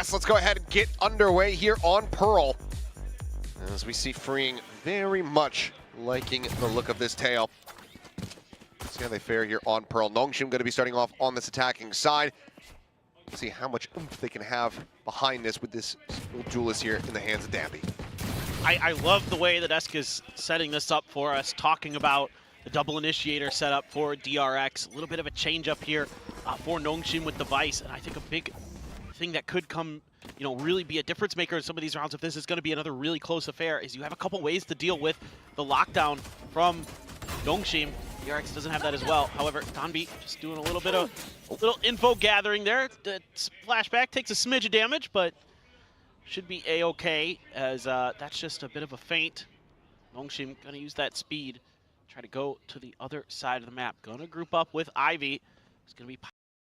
Let's go ahead and get underway here on Pearl. As we see Freeing very much liking the look of this tail. Let's see how they fare here on Pearl. Nongshim going to be starting off on this attacking side. Let's see how much oomph they can have behind this with this little duelist here in the hands of Dambi. I love the way that Esk is setting this up for us, talking about the double initiator setup for DRX. A little bit of a change up here for Nongshim with the Vice, and I think a big thing that could come, really be a difference maker in some of these rounds if this is going to be another really close affair is you have a couple ways to deal with the lockdown from Nongshim. DRX doesn't have that as well. However, Danbi just doing a little info gathering there. The flashback takes a smidge of damage, but should be a-okay as that's just a bit of a feint. Nongshim gonna use that speed, try to go to the other side of the map. Gonna group up with Ivy, who's gonna be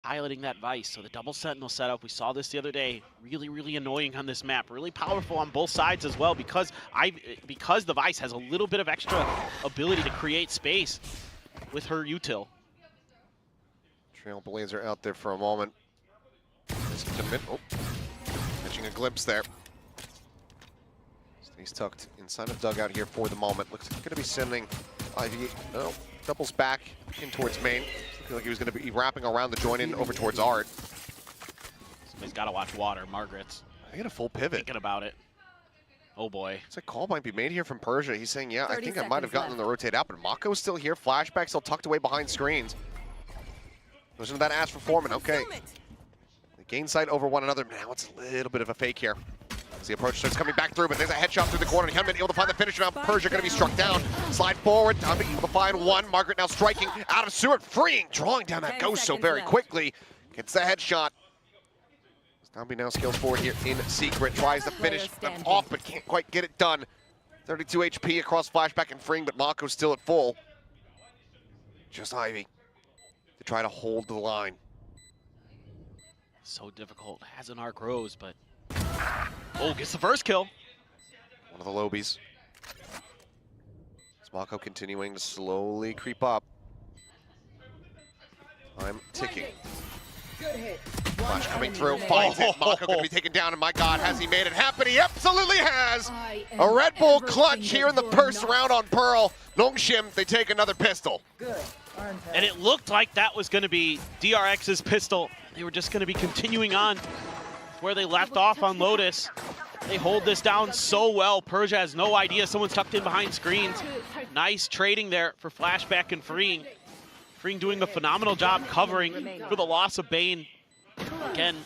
piloting that Vice. So the double Sentinel setup, we saw this the other day, really, really annoying on this map. Really powerful on both sides as well because the Vice has a little bit of extra ability to create space with her util. Trailblazer out there for a moment. Catching a glimpse there. Stays tucked inside of dugout here for the moment. Looks like he's going to be sending Ivy, doubles back in towards main. Looking like he was going to be wrapping around the join in over towards Art. Somebody's got to watch water. Margaret's I get a full pivot. Thinking about it. Oh boy. It's a call might be made here from Persia. He's saying, yeah, I think I might have gotten the rotate out, but Mako's still here. Flashback still tucked away behind screens. Goes into that ask for Foreman. Okay. They gain sight over one another. Now it's a little bit of a fake here. As the approach starts coming back through, but there's a headshot through the corner. He hasn't been able to find the finish now. Persia going to be struck down. Slide forward. Dambi able to find one. Margaret now striking out of Seward. Freeing, drawing down that ghost so very quickly. Gets the headshot. Dambi now scales forward here in secret. Tries to finish them off, but can't quite get it done. 32 HP across Flashback and Freeing, but Mako's still at full. Just Ivy to try to hold the line. So difficult. Has an arc rose, but gets the first kill. One of the lobies. Mako continuing to slowly creep up. Time ticking. Good hit. Flash coming through, finds it. Mako going to be taken down, and my God, has he made it happen? He absolutely has! A Red Bull clutch here in the first round on Pearl. Nongshim, they take another pistol. Good. And it looked like that was going to be DRX's pistol. They were just going to be continuing on where they left off on Lotus. They hold this down so well. Persia has no idea someone's tucked in behind screens. Nice trading there for Flashback and Freeing. Freeing doing a phenomenal job covering for the loss of Bane. Again,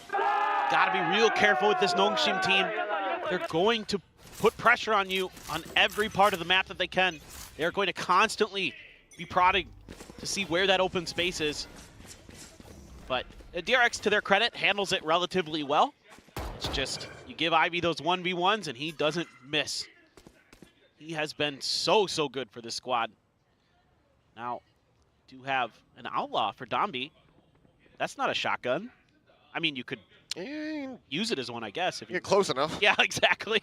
gotta be real careful with this Nongshim team. They're going to put pressure on you on every part of the map that they can. They're going to constantly be prodding to see where that open space is. But DRX, to their credit, handles it relatively well. It's just, you give Ivy those 1v1s and he doesn't miss. He has been so good for this squad. Now, do have an outlaw for Dambi. That's not a shotgun. I mean, you could use it as one, I guess. If you get close enough. Yeah, exactly.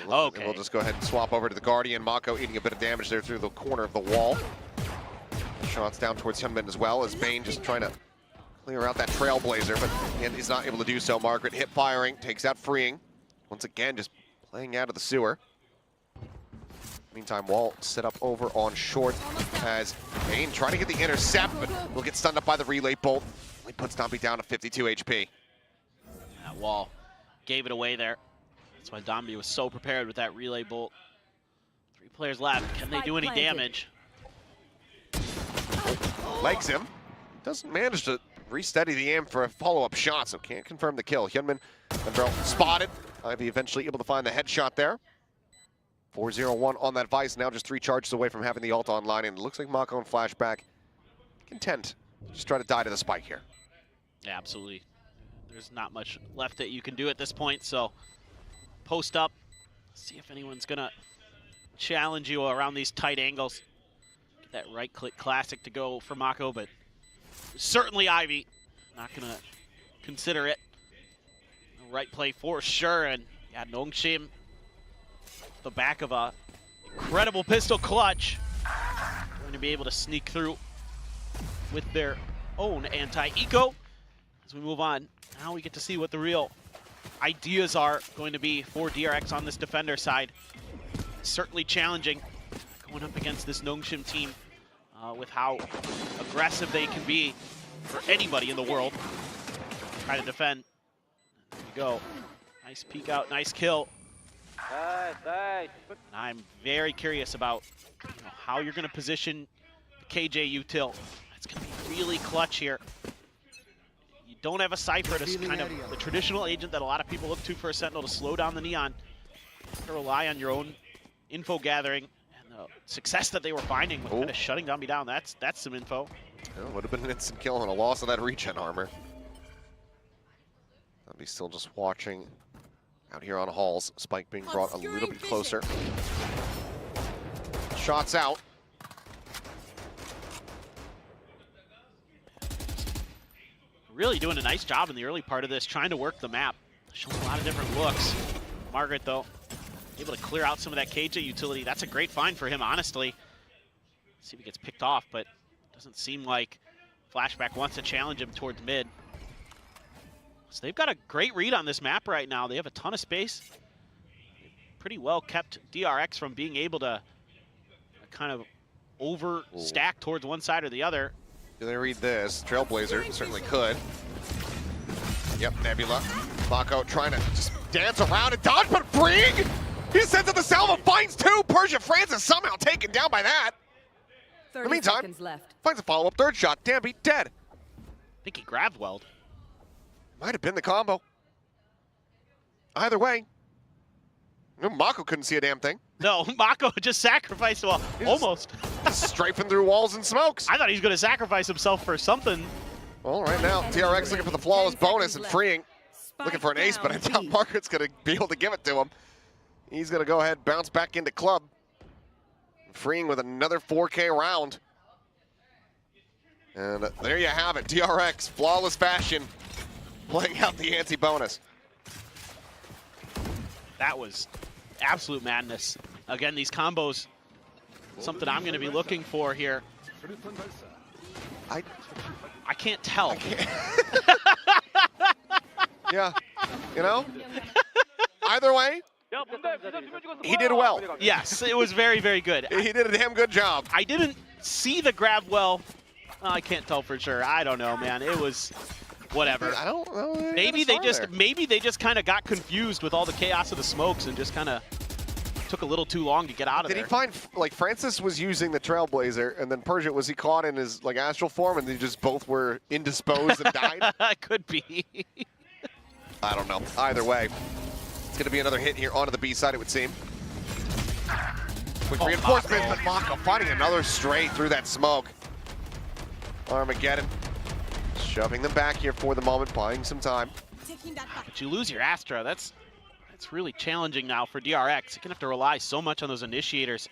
Okay. We'll just go ahead and swap over to the Guardian. Mako eating a bit of damage there through the corner of the wall. Shots down towards Hyunmin as well, as Bane just trying to clear out that Trailblazer, but again, he's not able to do so. Margaret hip firing, takes out Freeing. Once again, just playing out of the sewer. Meantime, wall set up over on short as Bane trying to get the intercept, but will get stunned up by the relay bolt. He puts Dambi down to 52 HP. That wall gave it away there. That's why Dambi was so prepared with that relay bolt. 3 players left. Can they do any damage? Legs him. Doesn't manage to re-steady the aim for a follow-up shot, so can't confirm the kill. Hyunmin spotted. Ivy eventually able to find the headshot there. 4-0-1 on that Vice, now just 3 charges away from having the ult online, and it looks like Mako and Flashback content. Just try to die to the spike here. Yeah, absolutely. There's not much left that you can do at this point, so post up. See if anyone's gonna challenge you around these tight angles. Get that right-click classic to go for Mako, but certainly Ivy not gonna consider it. The right play for sure, and yeah, Nongshim, the back of a incredible pistol clutch, going to be able to sneak through with their own anti-eco. as we move on, now we get to see what the real ideas are going to be for DRX on this defender side. Certainly challenging going up against this Nongshim team with how aggressive they can be for anybody in the world. Try to defend. There we go. Nice peek out, nice kill. And I'm very curious about how you're going to position the KJ util. It's going to be really clutch here. You don't have a Cypher to kind of the traditional agent that a lot of people look to for a Sentinel to slow down the Neon. You have to rely on your own info gathering and the success that they were finding with kind of shutting down me down. That's some info. Yeah, would have been an instant kill and a loss of that regen armor. I'll be still just watching out here on Halls. Spike being brought a little bit closer. Shots out. Really doing a nice job in the early part of this, trying to work the map. Showing a lot of different looks. Margaret, though, able to clear out some of that KJ utility. That's a great find for him, honestly. See if he gets picked off, but doesn't seem like Flashback wants to challenge him towards mid. So they've got a great read on this map right now. They have a ton of space. Pretty well kept DRX from being able to kind of overstack towards one side or the other. Do they read this? Trailblazer certainly could. Yep, Nebula. Mako trying to just dance around and dodge, but Brig! He sends it to Salva, finds two! Persia Francis somehow taken down by that. In the meantime, finds a follow-up third shot. Dambi dead. I think he grabbed Weld. Might have been the combo. Either way, Mako couldn't see a damn thing. No, Mako just sacrificed, well, almost. Strafing through walls and smokes. I thought he was going to sacrifice himself for something. Well, right now, DRX looking for the flawless bonus and freeing. Looking for an ace, but I doubt Margaret's going to be able to give it to him. He's going to go ahead, bounce back into club. Freeing with another 4K round. And there you have it, DRX, flawless fashion, playing out the anti-bonus. That was absolute madness. Again, these combos, something I'm going to be looking for here. I can't tell. Yeah, you know? Either way, he did well. Yes, it was very, very good. He did a damn good job. I didn't see the grab well. I can't tell for sure. I don't know, man. It was whatever. I don't know. Maybe they just kind of got confused with all the chaos of the smokes and just kind of took a little too long to get out of there. Did he find, like, Francis was using the Trailblazer, and then Persia, was he caught in his, like, astral form, and they just both were indisposed and died? Could be. I don't know. Either way, it's going to be another hit here onto the B side, it would seem. Quick reinforcement, but Mako finding another stray through that smoke. Armageddon shoving them back here for the moment, buying some time. But you lose your Astra. That's really challenging now for DRX. You're going to have to rely so much on those initiators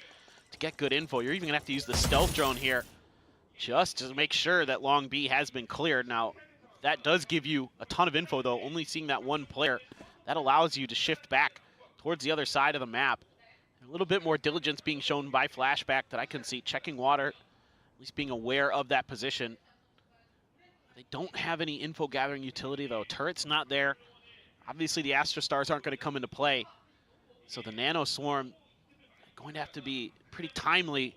to get good info. You're even going to have to use the stealth drone here just to make sure that Long B has been cleared. Now, that does give you a ton of info, though. Only seeing that one player, that allows you to shift back towards the other side of the map. A little bit more diligence being shown by Flashback that I can see, checking water, at least being aware of that position. They don't have any info gathering utility, though. Turret's not there. Obviously, the Astra Stars aren't going to come into play. So the Nano Swarm going to have to be pretty timely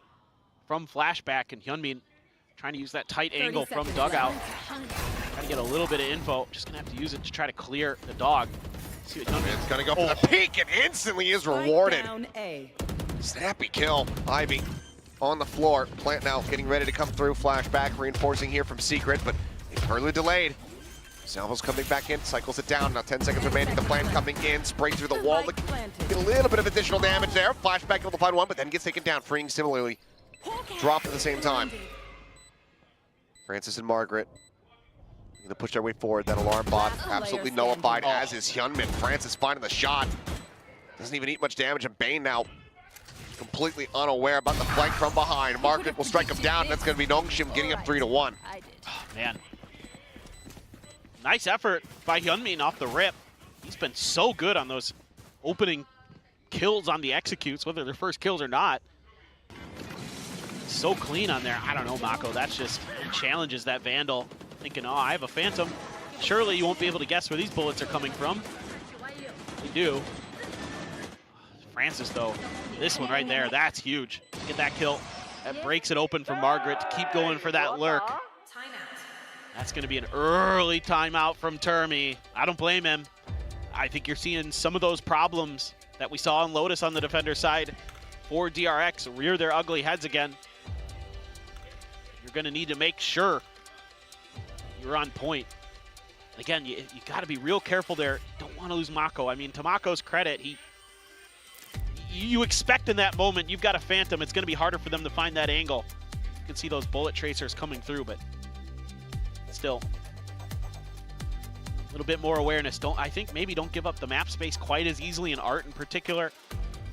from Flashback, and Hyunmin trying to use that tight angle from dugout. Trying to get a little bit of info. Just going to have to use it to try to clear the dog. See what Hyunmin's going to go for the peek and instantly is rewarded. Snappy kill. Ivy on the floor. Plant now getting ready to come through. Flashback reinforcing here from Secret, but early delayed. Salvo's coming back in, cycles it down. Now 10 seconds remaining. The plant coming in, spraying through the wall. Get a little bit of additional damage there. Flashback able to find one, but then gets taken down. Freeing similarly. Dropped at the same time. Francis and Margaret going to push their way forward. That alarm bot absolutely nullified, as is Hyunmin. Francis finding the shot. Doesn't even eat much damage, and Bane now completely unaware about the flank from behind. Margaret will strike him down. That's going to be Nongshim getting up 3-1. Oh, man. Nice effort by Hyunmin off the rip. He's been so good on those opening kills on the executes, whether they're first kills or not. So clean on there. I don't know, Mako. That's just challenges that Vandal. Thinking, oh, I have a Phantom. Surely you won't be able to guess where these bullets are coming from. You do. Francis, though, this one right there, that's huge. Get that kill. That breaks it open for Margaret to keep going for that lurk. That's going to be an early timeout from Termi. I don't blame him. I think you're seeing some of those problems that we saw in Lotus on the defender side for DRX rear their ugly heads again. You're going to need to make sure you're on point. Again, you got to be real careful there. Don't want to lose Mako. I mean, to Mako's credit, you expect in that moment, you've got a Phantom, it's going to be harder for them to find that angle. You can see those bullet tracers coming through, but still, a little bit more awareness. I think maybe don't give up the map space quite as easily in Art in particular.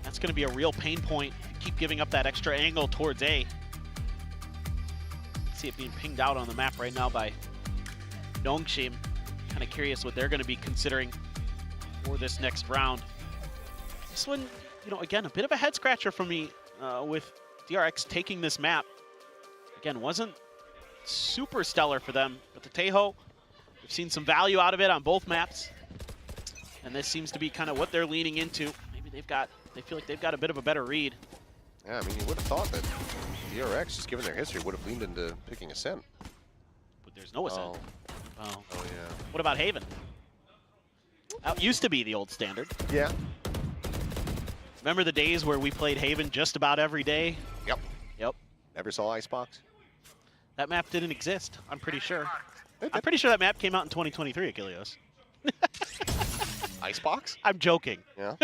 That's going to be a real pain point. Keep giving up that extra angle towards A. See it being pinged out on the map right now by Nongshim. Kind of curious what they're going to be considering for this next round. This one, you know, again, a bit of a head scratcher for me with DRX taking this map. Again, wasn't super stellar for them, but the Tejo, we've seen some value out of it on both maps, and this seems to be kind of what they're leaning into. Maybe they feel like they've got a bit of a better read. Yeah, I mean, you would have thought that DRX, just given their history, would have leaned into picking Ascent. But there's no Ascent. Oh, yeah. What about Haven? That used to be the old standard. Yeah. Remember the days where we played Haven just about every day? Yep. Yep. Never saw Icebox? That map didn't exist, I'm pretty sure. I'm pretty sure that map came out in 2023, Achilleos. Icebox? I'm joking. Yeah.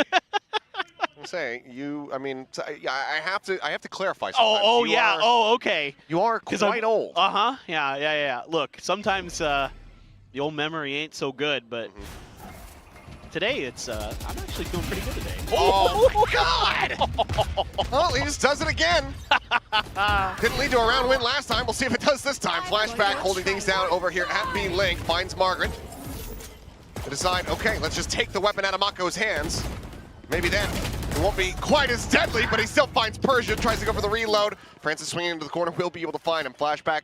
I'm saying I mean, I have to clarify something. Oh, yeah. Oh, okay. You are quite old. Uh-huh. Yeah. Look, sometimes the old memory ain't so good, but today it's I'm actually feeling pretty good today. Oh my God! Well, he just does it again. Didn't lead to a round win last time. We'll see if it does this time. Flashback holding things down over here at B Link. Finds Margaret. To decide, okay, let's just take the weapon out of Mako's hands. Maybe then it won't be quite as deadly, but he still finds Persia, tries to go for the reload. Francis swinging into the corner, will be able to find him. Flashback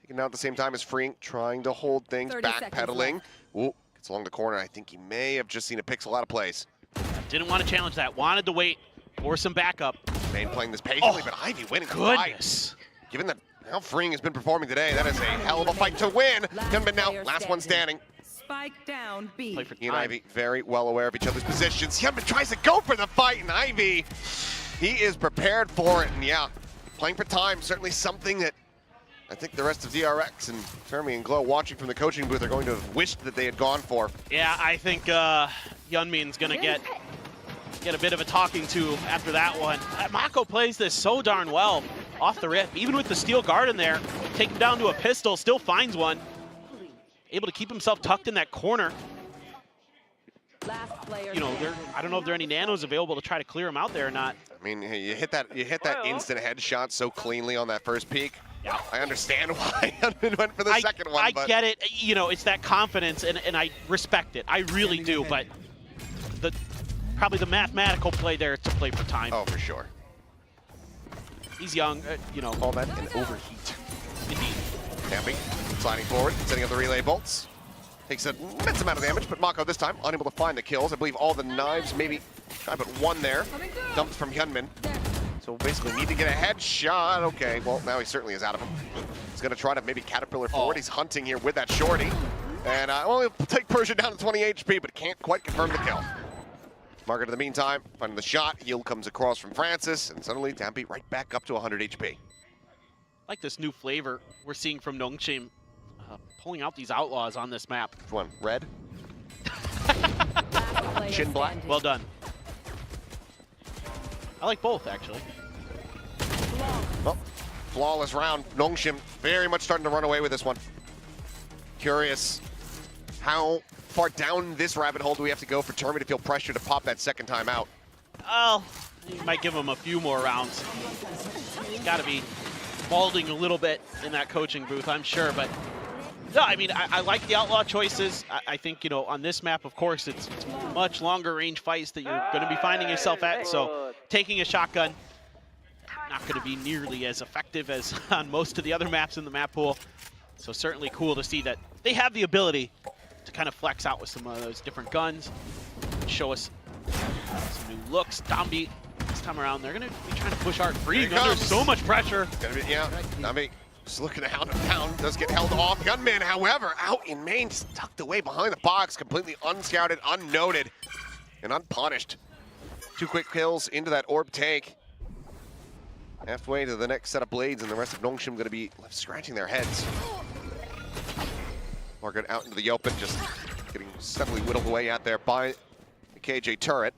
taken out at the same time as Freeing, trying to hold things, backpedaling. Ooh, gets along the corner. I think he may have just seen a pixel out of place. Didn't want to challenge that, wanted to wait for some backup. Main playing this patiently, but Ivy winning the fight. Given that how Freeing has been performing today, that is a hell of a fight to win. Gunman now, last one standing. Spike down B. Play for he and Ivy, very well aware of each other's positions. Hyunmin tries to go for the fight, and Ivy, he is prepared for it. And yeah, playing for time, certainly something that I think the rest of DRX and Termi and Glow watching from the coaching booth are going to have wished that they had gone for. Yeah, I think Hyunmin's going to get a bit of a talking to after that one. Mako plays this so darn well off the rip. Even with the steel guard in there, take him down to a pistol, still finds one. Able to keep himself tucked in that corner. You know, I don't know if there are any nanos available to try to clear him out there or not. I mean, you hit that instant headshot so cleanly on that first peek. Yeah. I understand why Hyunmin went for the second one. I get it. You know, it's that confidence, and I respect it. I really do, but probably the mathematical play there to play for time. Oh, for sure. He's young, you know. Call that an overheat. Indeed. Camping, sliding forward, setting up the relay bolts. Takes an immense amount of damage, but Mako this time unable to find the kills. I believe all the knives, maybe try but one there. Dumped from Hyunmin. So basically need to get a headshot. Okay, well now he certainly is out of him. He's gonna try to maybe caterpillar forward. He's hunting here with that shorty. And only take Persia down to 20 HP, but can't quite confirm the kill. Margaret in the meantime, finding the shot. Heal comes across from Francis, and suddenly Dampy right back up to 100 HP. Like this new flavor we're seeing from Nongshim, pulling out these outlaws on this map. Which one? Red? Chin black? Well done. I like both, actually. Well, flawless round. Nongshim very much starting to run away with this one. Curious how far down this rabbit hole do we have to go for Termi to feel pressure to pop that second time out? Oh, you might give him a few more rounds. Got to be balding a little bit in that coaching booth, I'm sure, but no, I mean, I like the outlaw choices. I think, you know, on this map, of course, it's much longer range fights that you're going to be finding yourself at, so taking a shotgun, not going to be nearly as effective as on most of the other maps in the map pool. So certainly cool to see that they have the ability to kind of flex out with some of those different guns, show us some new looks. Dambi, this time around, they're going to be trying to push Art free under so much pressure. Yeah, Dambi just looking to hound him down, does get held off. Gunman, however, out in main, just tucked away behind the box, completely unscouted, unnoted, and unpunished. 2 quick kills into that orb take. Halfway to the next set of blades, and the rest of Nongshim going to be left scratching their heads. Margaret out into the open, just getting steadily whittled away out there by the KJ turret.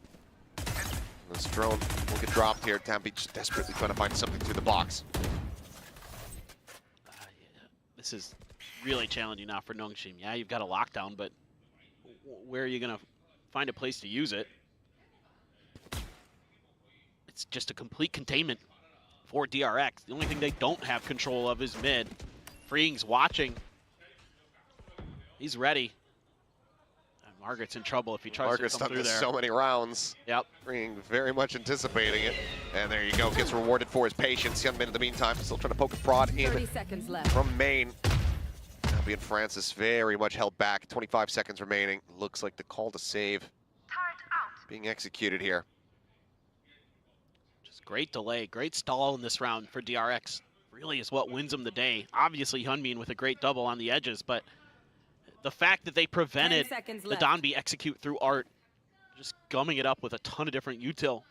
This drone will get dropped here. Dambi just desperately trying to find something through the box. This is really challenging now for Nongshim. Yeah, you've got a lockdown, but where are you going to find a place to use it? It's just a complete containment for DRX. The only thing they don't have control of is mid. Freeing's watching. He's ready. And Margaret's in trouble if he tries to come through there. So many rounds. Yep. Freeing very much anticipating it. And there you go, gets rewarded for his patience. Young in the meantime, still trying to poke a prod in 30 seconds left. from main. Dambi and Francis very much held back. 25 seconds remaining. Looks like the call to save being executed here. Great delay, great stall in this round for DRX. Really is what wins them the day. Obviously, Hyunmin with a great double on the edges, but the fact that they prevented the Dambi execute through Art, just gumming it up with a ton of different util,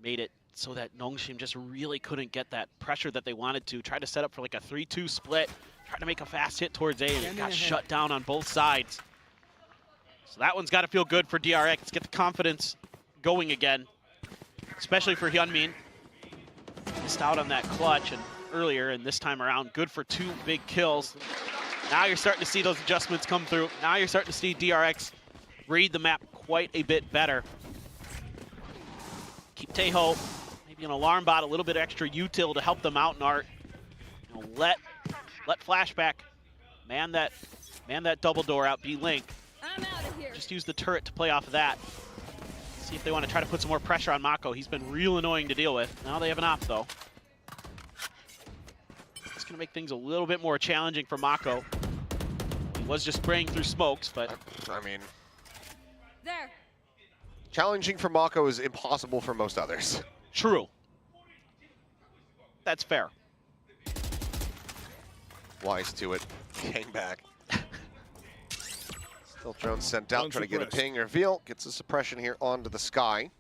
made it so that Nongshim just really couldn't get that pressure that they wanted to. Tried to set up for like a 3-2 split, tried to make a fast hit towards A, and it got shut down on both sides. So that one's got to feel good for DRX. Get the confidence going again. Especially for Hyunmin. Missed out on that clutch and earlier, and this time around, good for 2 big kills. Now you're starting to see those adjustments come through. Now you're starting to see DRX read the map quite a bit better. Keep Taeho, maybe an alarm bot, a little bit extra util to help them out in Art. You know, let Flashback man that double door out, B-Link. Just use the turret to play off of that. See if they want to try to put some more pressure on Mako. He's been real annoying to deal with. Now they have an op, though. It's going to make things a little bit more challenging for Mako. He was just spraying through smokes, but... I mean... Challenging for Mako is impossible for most others. True. That's fair. Wise to it. Hang back. Still drone sent out, trying to get a ping reveal. Gets a suppression here onto the sky.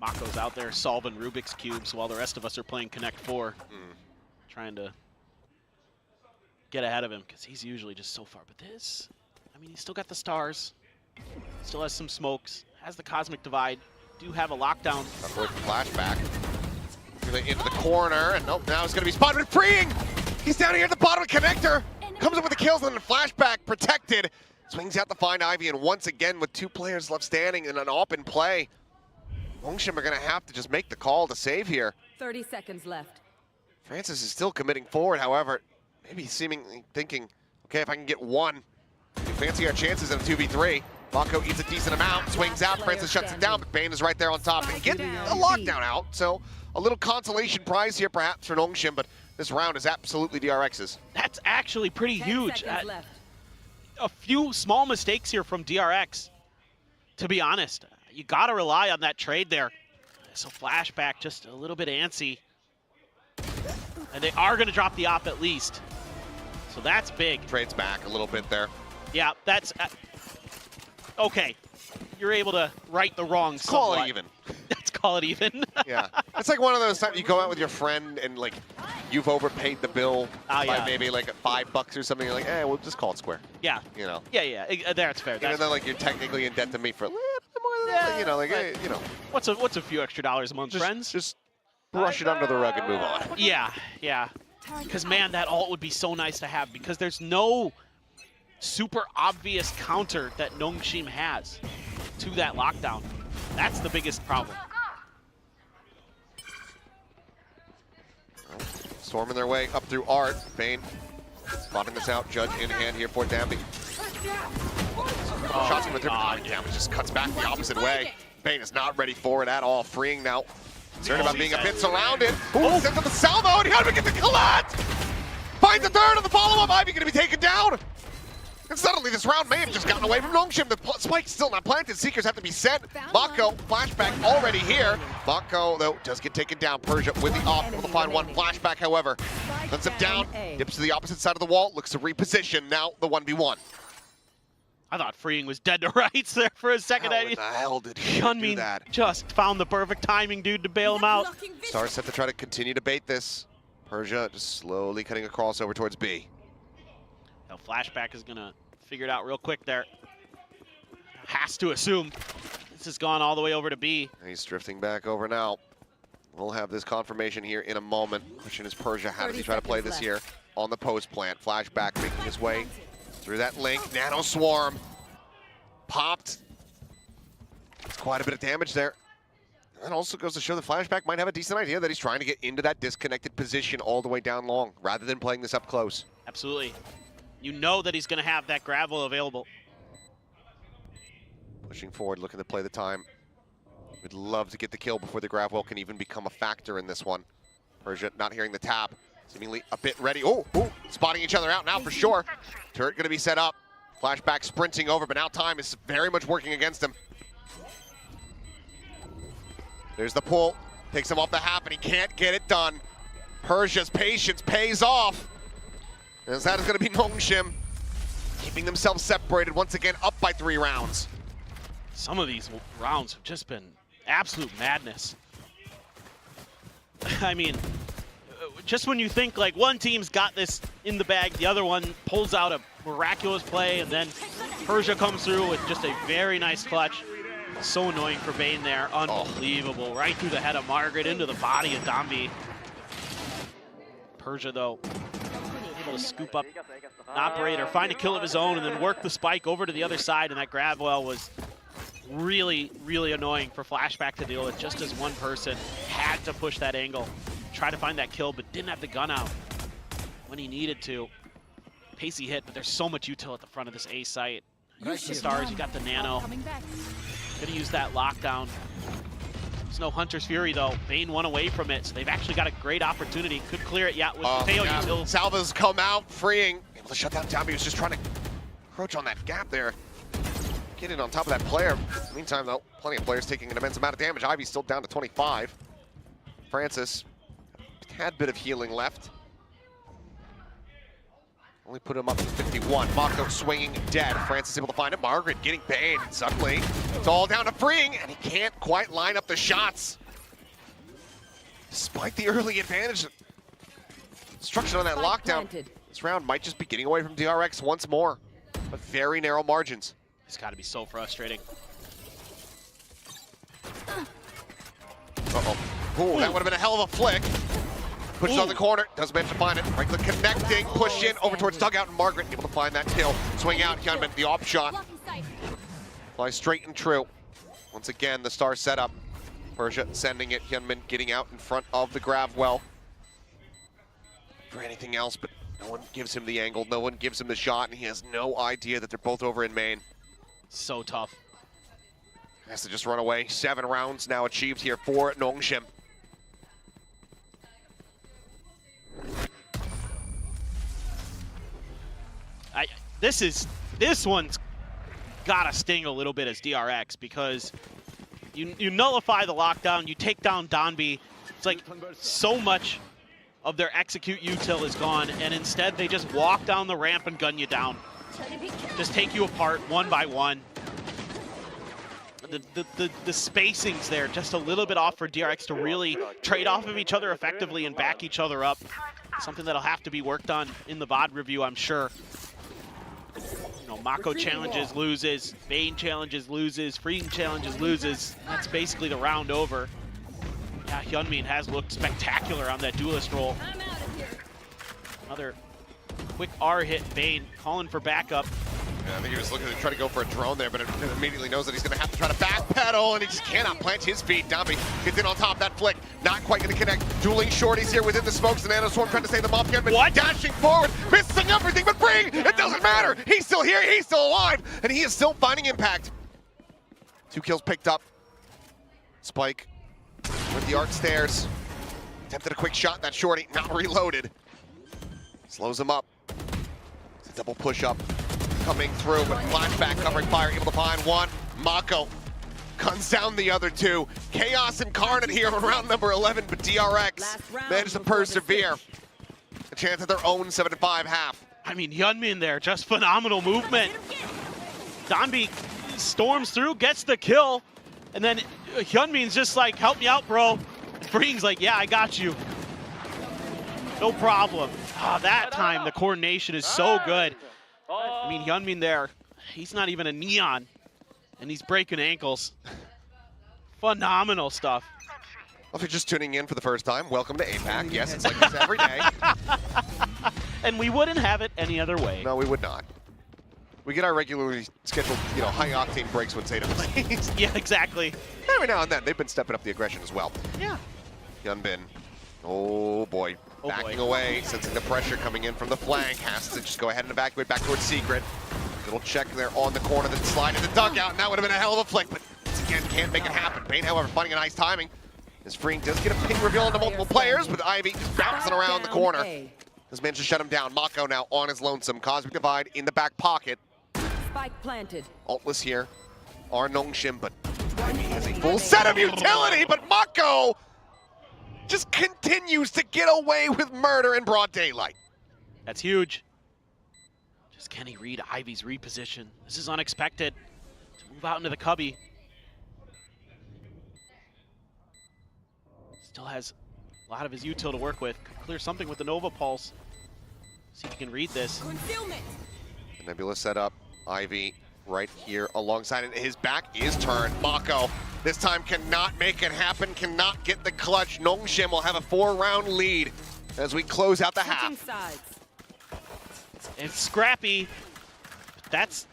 Mako's out there solving Rubik's Cubes while the rest of us are playing Connect 4. Trying to get ahead of him, because he's usually just so far. But this, I mean, he's still got the stars. Still has some smokes. Has the Cosmic Divide. Do have a lockdown. Flashback. Into the corner, and nope, now he's going to be spotted with Freeing! He's down here at the bottom of the connector. Comes up with the kills and then Flashback protected. Swings out to find Ivy, and once again with 2 players left standing and an op in play, Nongshim are going to have to just make the call to save here. 30 seconds left. Francis is still committing forward, however, maybe seemingly thinking, okay, if I can get 1, we fancy our chances in a 2v3. Mako eats a decent amount, swings out, Francis shuts it down, but Bane is right there on top and get a lockdown out. So a little consolation prize here perhaps for Nongshim, but this round is absolutely DRX's. That's actually pretty huge. A few small mistakes here from DRX, to be honest. You got to rely on that trade there. So Flashback just a little bit antsy. And they are going to drop the op at least. So that's big. Trades back a little bit there. Yeah, that's... okay. You're able to right the wrongs Call somewhat. it even. Let's call it even. Yeah. It's like one of those times you go out with your friend and like you've overpaid the bill by maybe like $5 or something. You're like, eh, we'll just call it square. Yeah. You know. Yeah. That's fair. Even though like you're technically in debt to me for a little bit more than you know, like you know. What's a few extra dollars a month, friends? Just brush it under the rug and move on. Yeah. Because man, that ult would be so nice to have, because there's no super obvious counter that Nongshim has to that lockdown. That's the biggest problem. Storming their way up through Art. Bane spotting this out. Judge in hand here for Dambi. Shots from the different. Dambi just cuts back the opposite way. Bane is not ready for it at all. Freeing now Concerned about being a bit surrounded. Ooh, sends up the salvo, and Hyunmin gets the collect! Finds the third on the follow-up. Ivy gonna be taken down. And suddenly this round may have just gotten away from Nongshim. The spike's still not planted. Seekers have to be sent. Mako, flashback already here. Mako, though, does get taken down. Persia with the op, able to find one. Flashback, however, sends him down. Dips to the opposite side of the wall. Looks to reposition. Now the 1v1. I thought Freeing was dead to rights there for a second. How in the hell did he do that? Just found the perfect timing, dude, to bail him out. Stars set to try to continue to bait this. Persia just slowly cutting across over towards B. Now flashback is gonna figure it out real quick there. Has to assume this has gone all the way over to B. He's drifting back over now. We'll have this confirmation here in a moment. Question is Persia, how does he try to play this here on the post plant? Flashback making his way through that link. Nano Swarm popped. It's quite a bit of damage there. That also goes to show the flashback might have a decent idea that he's trying to get into that disconnected position all the way down long, rather than playing this up close. Absolutely. You know that he's going to have that gravel available. Pushing forward, looking to play the time. We'd love to get the kill before the gravel can even become a factor in this one. Persia not hearing the tap, seemingly a bit ready. Oh, spotting each other out now for sure. Turret going to be set up. Flashback sprinting over, but now time is very much working against him. There's the pull, takes him off the hap, and he can't get it done. Persia's patience pays off. As that is going to be Nongshim, keeping themselves separated once again, up by 3 rounds. Some of these rounds have just been absolute madness. I mean, just when you think like one team's got this in the bag, the other one pulls out a miraculous play, and then Persia comes through with just a very nice clutch. So annoying for Bane there, unbelievable. Right through the head of Margaret, into the body of Dombi. Persia though, able to scoop up an operator, find a kill of his own, and then work the spike over to the other side, and that grab well was really, really annoying for Flashback to deal with, just as one person had to push that angle, try to find that kill, but didn't have the gun out when he needed to. Pacey hit, but there's so much util at the front of this A site. The Stars, you got the Nano. Gonna use that lockdown. There's no Hunter's Fury though. Bane won away from it, so they've actually got a great opportunity. Could clear it, yeah, with Teo util. Salva's come out, freeing. Able to shut down Dombi. He was just trying to encroach on that gap there. Get in on top of that player. Meantime though, plenty of players taking an immense amount of damage. Ivy's still down to 25. Francis, a tad bit of healing left. Only put him up to 51. Mako swinging dead. Francis able to find it. Margaret getting banned. Suddenly, it's all down to freeing, and he can't quite line up the shots. Despite the early advantage, construction on that lockdown. This round might just be getting away from DRX once more, but very narrow margins. It's got to be so frustrating. Ooh, that would have been a hell of a flick. Pushes on the corner, doesn't manage to find it. Right click connecting, push in over towards dugout, and Margaret able to find that kill. Swing out, Hyunmin, the off shot. Flies straight and true. Once again, the star setup. Persia sending it, Hyunmin getting out in front of the grab well. For anything else, but no one gives him the angle, no one gives him the shot, and he has no idea that they're both over in main. So tough. Has to just run away. 7 rounds now achieved here for Nongshim. This one's gotta sting a little bit as DRX, because you nullify the lockdown, you take down Donby. It's like so much of their execute util is gone, and instead they just walk down the ramp and gun you down. Just take you apart one by one. The spacings there just a little bit off for DRX to really trade off of each other effectively and back each other up. Something that'll have to be worked on in the VOD review, I'm sure. You know, Mako challenges, loses. Bane challenges, loses. Freeing challenges, loses. That's basically the round over. Yeah, Hyunmin has looked spectacular on that duelist roll. Another quick R hit. Bane calling for backup. Yeah, I think he was looking to try to go for a drone there, but it immediately knows that he's going to have to try to backpedal, and he just cannot plant his feet. Dombi gets in on top of that flick. Not quite going to connect. Dueling shorties here within the smokes. The Nano Swarm trying to save them off. But dashing forward, missing everything, but freeing. It doesn't matter. He's still here. He's still alive, and he is still finding impact. 2 kills picked up. Spike with the arc stairs. Attempted a quick shot, that shorty, not reloaded. Slows him up. It's a double push-up coming through, but flashback covering fire, able to find one. Mako guns down the other two. Chaos incarnate here on round number 11, but DRX managed to persevere. A chance at their own 7-5 half. I mean, Hyunmin there, just phenomenal movement. Donby storms through, gets the kill, and then Hyunmin's just like, help me out, bro. And Freeing's like, yeah, I got you. No problem. Ah, that time, the coordination is so good. I mean, Hyunmin there, he's not even a neon, and he's breaking ankles. Phenomenal stuff. Well, if you're just tuning in for the first time, welcome to APAC. Yes, it's like this every day. And we wouldn't have it any other way. No, we would not. We get our regularly scheduled, high-octane breaks when Zeta plays. Yeah, exactly. Every now and then, they've been stepping up the aggression as well. Yeah. Hyunbin, oh boy, backing away, sensing the pressure coming in from the flank, has to just go ahead and evacuate back towards Secret. Little check there on the corner, then slide in the dugout, and that would have been a hell of a flick, but once again, can't make it happen. Bane, however, finding a nice timing. As Freeing does get a ping reveal into multiple players, but Ivy just bouncing around the corner. Has managed to shut him down. Mako now on his lonesome. Cosmic Divide in the back pocket. Spike planted. Altless here. Are Nongshim, but Ivy has a full set of utility, but Mako just continues to get away with murder in broad daylight. That's huge. Just can he read Ivy's reposition? This is unexpected. To move out into the cubby. Still has a lot of his util to work with. Could clear something with the Nova Pulse. See if he can read this. The Nebula set up. Ivy right here alongside it. His back is turned. Mako this time cannot make it happen, cannot get the clutch. Nongshim will have a 4-round lead as we close out the half. It's scrappy. That's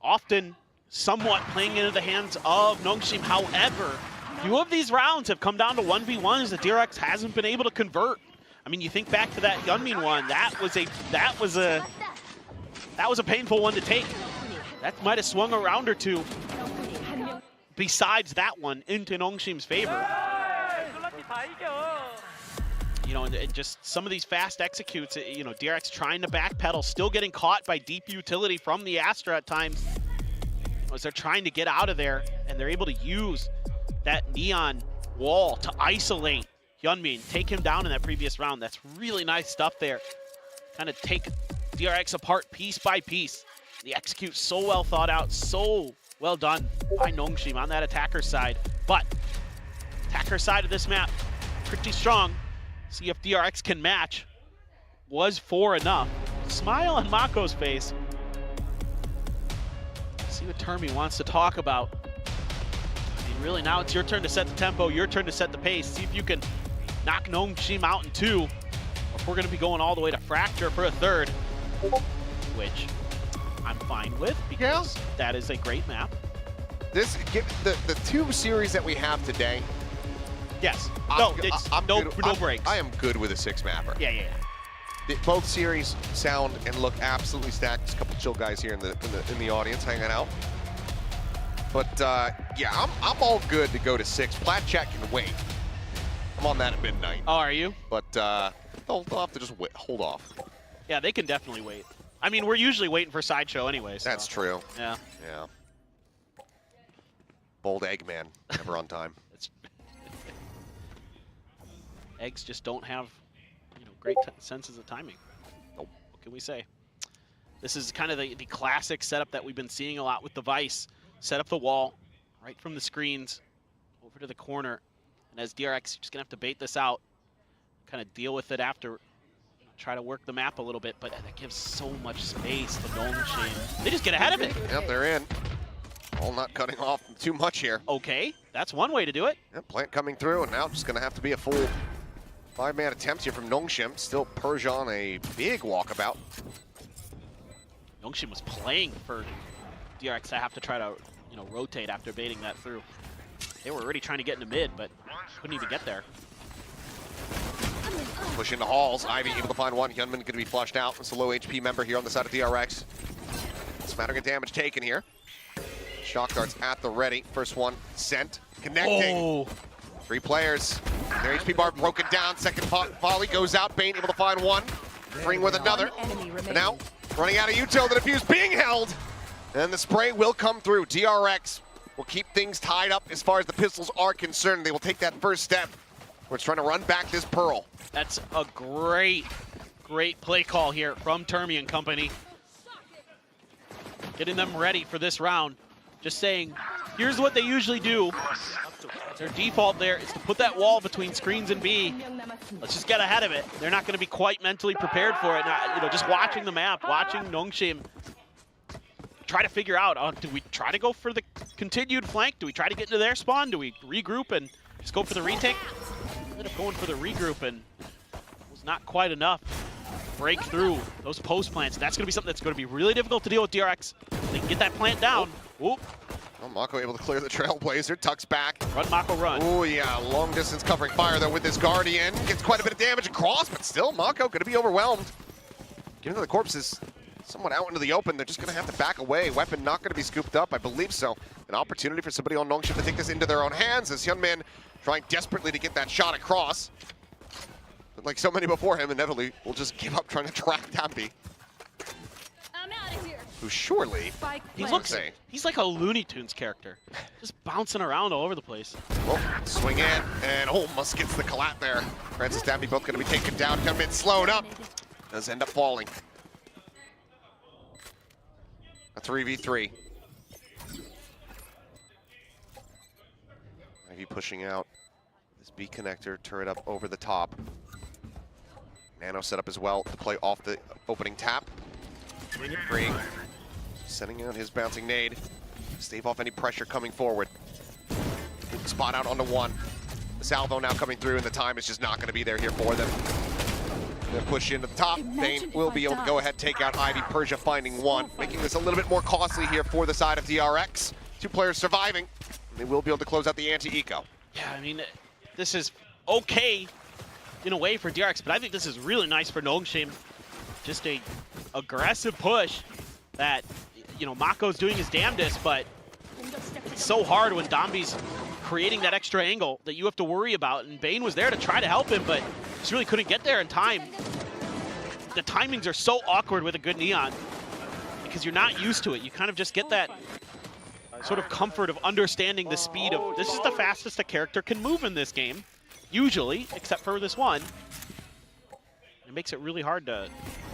often somewhat playing into the hands of Nongshim. However, few of these rounds have come down to 1v1s that DRX hasn't been able to convert. I mean, you think back to that Hyunmin one. That was a painful one to take. That might have swung a round or two. Besides that one, into Nongshim's favor. And just some of these fast executes, DRX trying to backpedal, still getting caught by deep utility from the Astra at times. As they're trying to get out of there, and they're able to use that neon wall to isolate Hyunmin, take him down in that previous round. That's really nice stuff there. Kind of take DRX apart piece by piece. The execute so well thought out, so well done by Nongshim on that attacker side. But attacker side of this map, pretty strong. See if DRX can match. Was 4 enough? Smile on Mako's face. See what Termi wants to talk about. I mean, really, now it's your turn to set the tempo, your turn to set the pace. See if you can knock Nongshim out in 2, or if we're going to be going all the way to Fracture for a 3rd, which I'm fine with, because that is a great map. This, the 2 series that we have today. Yes. No breaks. I am good with a 6-mapper. Yeah. Both series sound and look absolutely stacked. There's a couple chill guys here in the audience hanging out. But yeah, I'm all good to go to 6. Plat chat can wait. I'm on that at midnight. Oh, are you? But they'll have to just hold off. Yeah, they can definitely wait. I mean, we're usually waiting for Sideshow anyway. So. That's true. Yeah. Yeah. Bold Eggman, never on time. Eggs just don't have, great senses of timing. Nope. What can we say? This is kind of the classic setup that we've been seeing a lot with the Vice. Set up the wall, right from the screens, over to the corner. And as DRX, you're just going to have to bait this out, kind of deal with it after, try to work the map a little bit, but that gives so much space to Nongshim. They just get ahead of it. Yep, they're in. All not cutting off too much here. Okay, that's one way to do it. Yep, plant coming through, and now just going to have to be a full 5-man attempt here from Nongshim. Still Persia on a big walkabout. Nongshim was playing for DRX to have to try to, rotate after baiting that through. They were already trying to get into mid, but couldn't even get there. Push into halls. Ivy able to find one. Hyunmin going to be flushed out. It's a low HP member here on the side of DRX. Smattering of damage taken here. Shock darts at the ready. First one sent. Connecting. Oh. 3 players. Their HP bar broken down. Second volley goes out. Bane able to find one. Freeing with another. And now running out of util. The defuse being held. And the spray will come through. DRX will keep things tied up as far as the pistols are concerned. They will take that first step. We're trying to run back this Pearl. That's a great play call here from Termi and company. Getting them ready for this round. Just saying, here's what they usually do. Their default there is to put that wall between screens and B. Let's just get ahead of it. They're not going to be quite mentally prepared for it. Now, you know, just watching the map, watching Nongshim try to figure out, do we try to go for the continued flank? Do we try to get into their spawn? Do we regroup and just go for the retake? Ended up going for the regroup, and it was not quite enough to break through those post plants. That's going to be something that's going to be really difficult to deal with DRX. They can get that plant down. Oop. Well, Mako able to clear the Trailblazer, tucks back. Run, Mako, run. Oh yeah, long distance covering fire though with this Guardian. Gets quite a bit of damage across, but still Mako going to be overwhelmed. Given that the corpse is somewhat out into the open, they're just going to have to back away. Weapon not going to be scooped up, I believe so. An opportunity for somebody on Nongshim to take this into their own hands as Hyunmin trying desperately to get that shot across. But like so many before him, inevitably will just give up trying to track Tappy. Who surely he's like a Looney Tunes character, just bouncing around all over the place. Well, swing in, and almost gets the collat there. Francis Tappy both going to be taken down. Hyunmin slowed up, does end up falling. A 3v3. Ivy pushing out this B connector, turret up over the top. Nano set up as well to play off the opening tap. Free. Sending out his bouncing nade. Stave off any pressure coming forward. Spot out onto one. The salvo now coming through, and the time is just not going to be there here for them. They're push into the top. Bane will be able to go ahead, take out Ivy. Persia finding one, making this a little bit more costly here for the side of DRX. 2 players surviving. And they will be able to close out the anti-eco. Yeah, I mean, this is okay in a way for DRX, but I think this is really nice for Nongshim. Just a aggressive push that, you know, Mako's doing his damnedest, but it's so hard when Dombi's creating that extra angle that you have to worry about, and Bane was there to try to help him, but just really couldn't get there in time. The timings are so awkward with a good Neon because you're not used to it. You kind of just get that sort of comfort of understanding the speed of, this is the fastest a character can move in this game, usually, except for this one. It makes it really hard to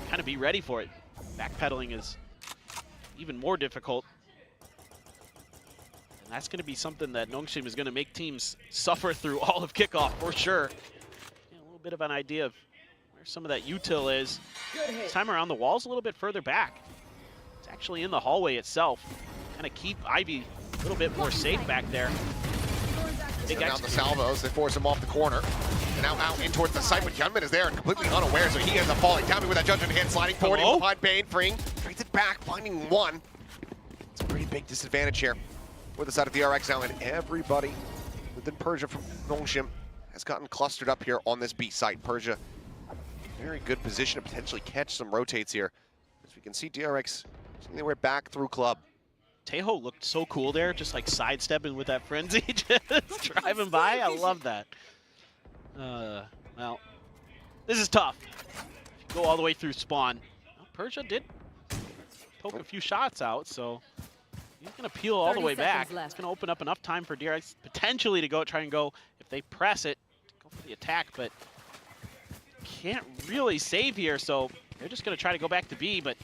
kind of be ready for it. Backpedaling is even more difficult. And that's going to be something that Nongshim is going to make teams suffer through all of Kickoff for sure. Yeah, a little bit of an idea of where some of that util is. This time around, the wall's a little bit further back. It's actually in the hallway itself. Kind of keep Ivy a little bit more safe back there. Big down the salvos, they force him off the corner. And now out in towards the site, but Hyunmin is there and completely unaware, so he ends up falling. Tappy with that judgment hand, sliding forward, behind Bane, freeing, trades it back, finding one. It's a pretty big disadvantage here for the side of DRX now, and everybody within Persia from Nongshim has gotten clustered up here on this B site. Persia, very good position to potentially catch some rotates here. As we can see, DRX, they were back through club. Teho looked so cool there, just like sidestepping with that frenzy, just driving by. I love that. Well, this is tough. If you go all the way through spawn. Well, Persia did poke a few shots out, so he's going to peel all the way back. It's going to open up enough time for DRX potentially to go try and go, if they press it, go for the attack, but can't really save here, so they're just going to try to go back to B, but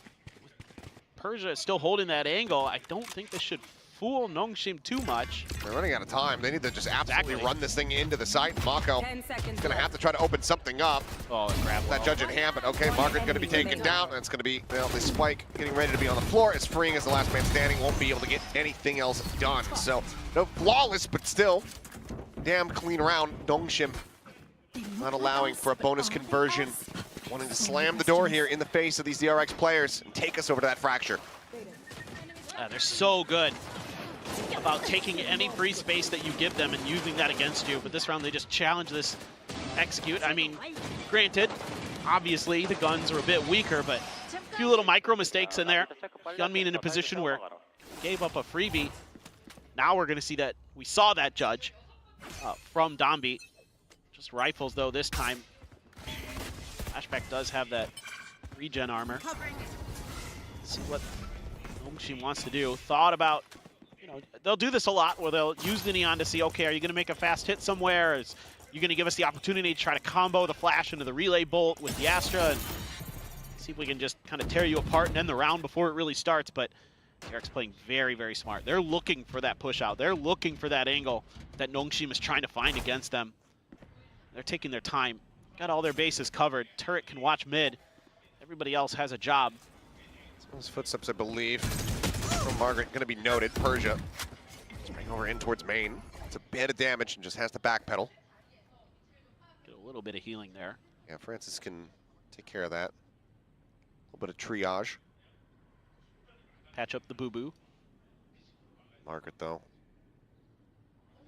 Persia is still holding that angle. I don't think this should fool Nongshim too much. They're running out of time. They need to just absolutely run this thing into the site. Mako is going to have to try to open something up. Oh, and grab that judge in hand, but okay, Margaret's going to be taken down, and it's going to be, well, the spike getting ready to be on the floor. As freeing as the last man standing, won't be able to get anything else done. So, no flawless, but still, damn clean round. Nongshim not allowing for a bonus conversion. Wanting to slam the door here in the face of these DRX players and take us over to that fracture. They're so good about taking any free space that you give them and using that against you. But this round, they just challenge this execute. I mean, granted, obviously the guns are a bit weaker, but a few little micro mistakes in there. Hyunmin in a position where he gave up a freebie. Now we're going to see that we saw that judge. from Dombi. Just rifles, though, this time. Flashback does have that regen armor. Let's see what Nongshim wants to do. Thought about, you know, they'll do this a lot where they'll use the Neon to see, okay, are you going to make a fast hit somewhere? Is you going to give us the opportunity to try to combo the flash into the relay bolt with the Astra and see if we can just kind of tear you apart and end the round before it really starts? But DRX playing very, very smart. They're looking for that push out. They're looking for that angle that Nongshim is trying to find against them. They're taking their time. Got all their bases covered. Turret can watch mid. Everybody else has a job. Those footsteps, I believe, from Margaret going to be noted. Persia spraying over in towards main. It's a bit of damage and just has to backpedal. Get a little bit of healing there. Yeah, Francis can take care of that. A little bit of triage. Patch up the boo-boo. Margaret, though.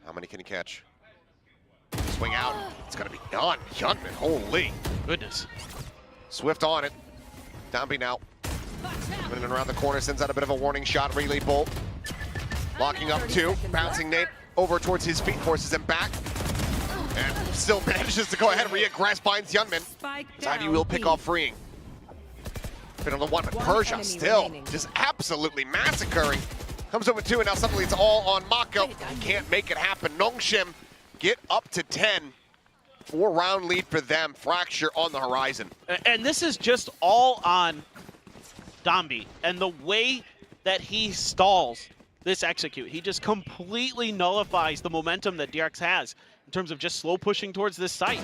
How many can he catch? Swing out. It's going to be done. Hyunmin, holy. Goodness. Swift on it. Dombi now. Running around the corner, sends out a bit of a warning shot. Relay bolt. Locking up two. Bouncing Nate over towards his feet, forces him back. And still manages to go ahead and re-aggress, binds Hyunmin. Ivy will pick off freeing. Bit on the one, but Persia still just absolutely massacring. Comes over two, and now suddenly it's all on Mako. Can't make it happen. Nongshim get up to 10. 4-round lead for them. Fracture on the horizon. And this is just all on Dombi and the way that he stalls this execute. He just completely nullifies the momentum that DRX has in terms of just slow pushing towards this site.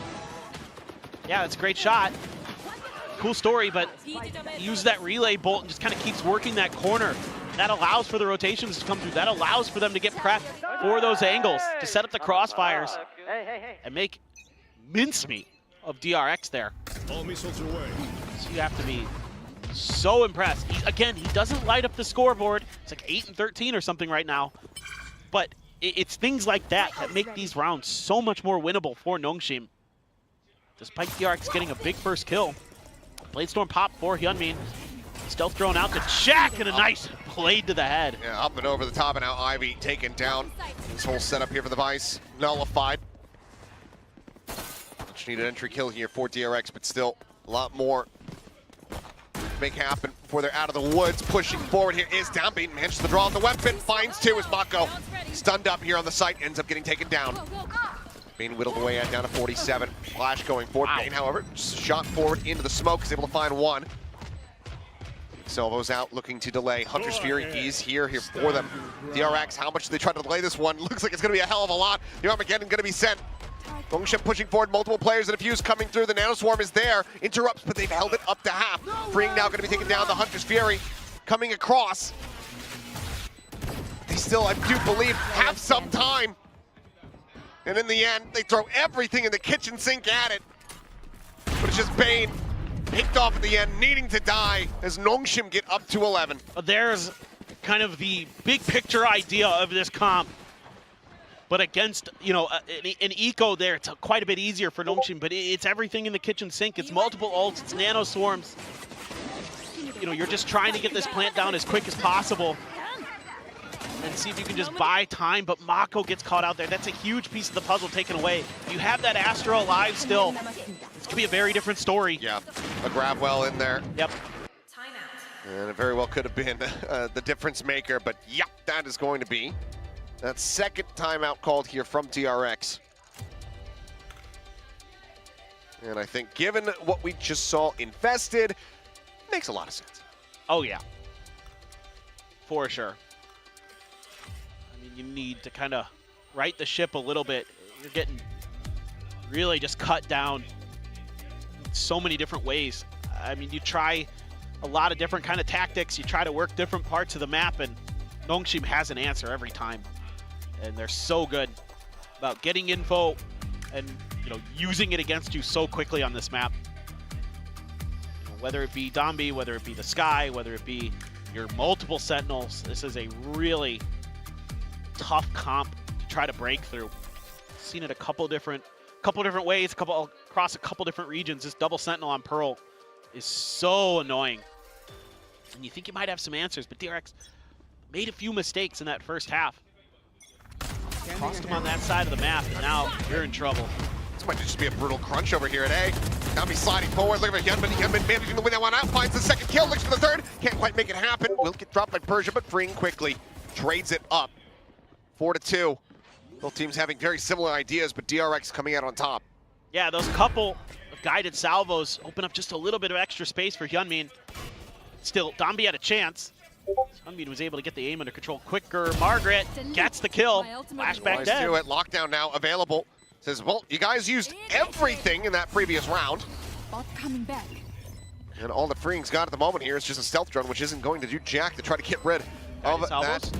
Yeah, it's a great shot. Cool story, but he used that relay bolt and just kind of keeps working that corner. That allows for the rotations to come through. That allows for them to get prepped for those angles, to set up the crossfires and make mincemeat of DRX there. All missiles away. So you have to be so impressed. Again, he doesn't light up the scoreboard. It's like 8 and 13 or something right now. But it's things like that that make these rounds so much more winnable for Nongshim. Despite DRX getting a big first kill. Bladestorm pop for Hyunmin. Stealth thrown out to Jack and a nice blade to the head. Yeah, up and over the top, and now Ivy taken down. This whole setup here for the Vice nullified. Much needed entry kill here for DRX, but still a lot more to make happen before they're out of the woods. Pushing forward here is Downbeat, manages to draw out the weapon, finds two as Mako stunned up here on the site, ends up getting taken down. Being whittled away at down to 47. Flash going forward. Wow. Bane, however, shot forward into the smoke, is able to find one. Salvo's out, looking to delay. Hunter's Fury, he's here for them. DRX, how much do they try to delay this one? Looks like it's going to be a hell of a lot. The Armageddon going to be sent. Nongshim pushing forward, multiple players and a fuse coming through. The Nanoswarm is there, interrupts, but they've held it up to half. Freeing now going to be taken down. The Hunter's Fury coming across. They still, I do believe, have some time. And in the end, they throw everything in the kitchen sink at it. But it's just Bane picked off at the end, needing to die as Nongshim get up to 11. There's kind of the big picture idea of this comp. But against, you know, an eco there, it's quite a bit easier for Nongshim, but it's everything in the kitchen sink. It's multiple ults, it's nano swarms. You know, you're just trying to get this plant down as quick as possible and see if you can just buy time, but Mako gets caught out there. That's a huge piece of the puzzle taken away. If you have that Astra alive still, this could be a very different story. Yeah, a grab well in there. Yep. And it very well could have been the difference maker, but yep, that is going to be that second timeout called here from DRX. And I think given what we just saw Infested, makes a lot of sense. Oh yeah, for sure. I mean, you need to kind of right the ship a little bit. You're getting really just cut down in so many different ways. I mean, you try a lot of different kind of tactics. You try to work different parts of the map, and Nongshim has an answer every time. And they're so good about getting info and, you know, using it against you so quickly on this map. You know, whether it be Dombi, whether it be the Sky, whether it be your multiple Sentinels, this is a really tough comp to try to break through. Seen it a couple different ways, across a couple different regions. This double Sentinel on Pearl is so annoying. And you think you might have some answers, but DRX made a few mistakes in that first half. crossed him on that side of the map, and now you're in trouble. This might just be a brutal crunch over here at A. Now he's sliding forward, looking for Hyunmin. Hyunmin managing to win that one out, finds the second kill, looks for the third. Can't quite make it happen. Will get dropped by Persia, but freeing quickly. Trades it up. 4-2. Both teams having very similar ideas, but DRX coming out on top. Yeah, those couple of guided salvos open up just a little bit of extra space for Hyunmin. Still, Dambi had a chance. Hyunmin was able to get the aim under control quicker. Margaret gets the kill. Flashback dead. Do it. Lockdown now available. Says, well, you guys used everything in that previous round. Bot coming back. And all the freeing's got at the moment here is just a stealth drone, which isn't going to do jack to try to get rid of that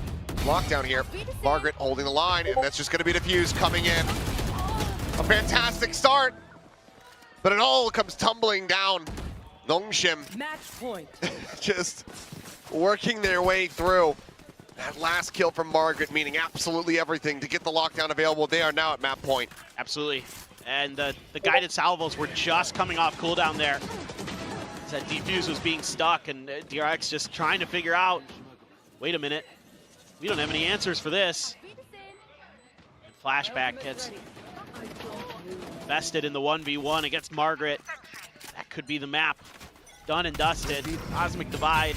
lockdown here. Margaret holding the line, and that's just going to be diffused coming in. A fantastic start, but it all comes tumbling down. Nongshim Match point. just working their way through. That last kill from Margaret meaning absolutely everything to get the lockdown available. They are now at map point. Absolutely. And the guided salvos were just coming off cooldown there. That defuse was being stuck, and DRX just trying to figure out, wait a minute, we don't have any answers for this. And Flashback gets vested in the 1v1 against Margaret. That could be the map. Done and dusted. Cosmic Divide.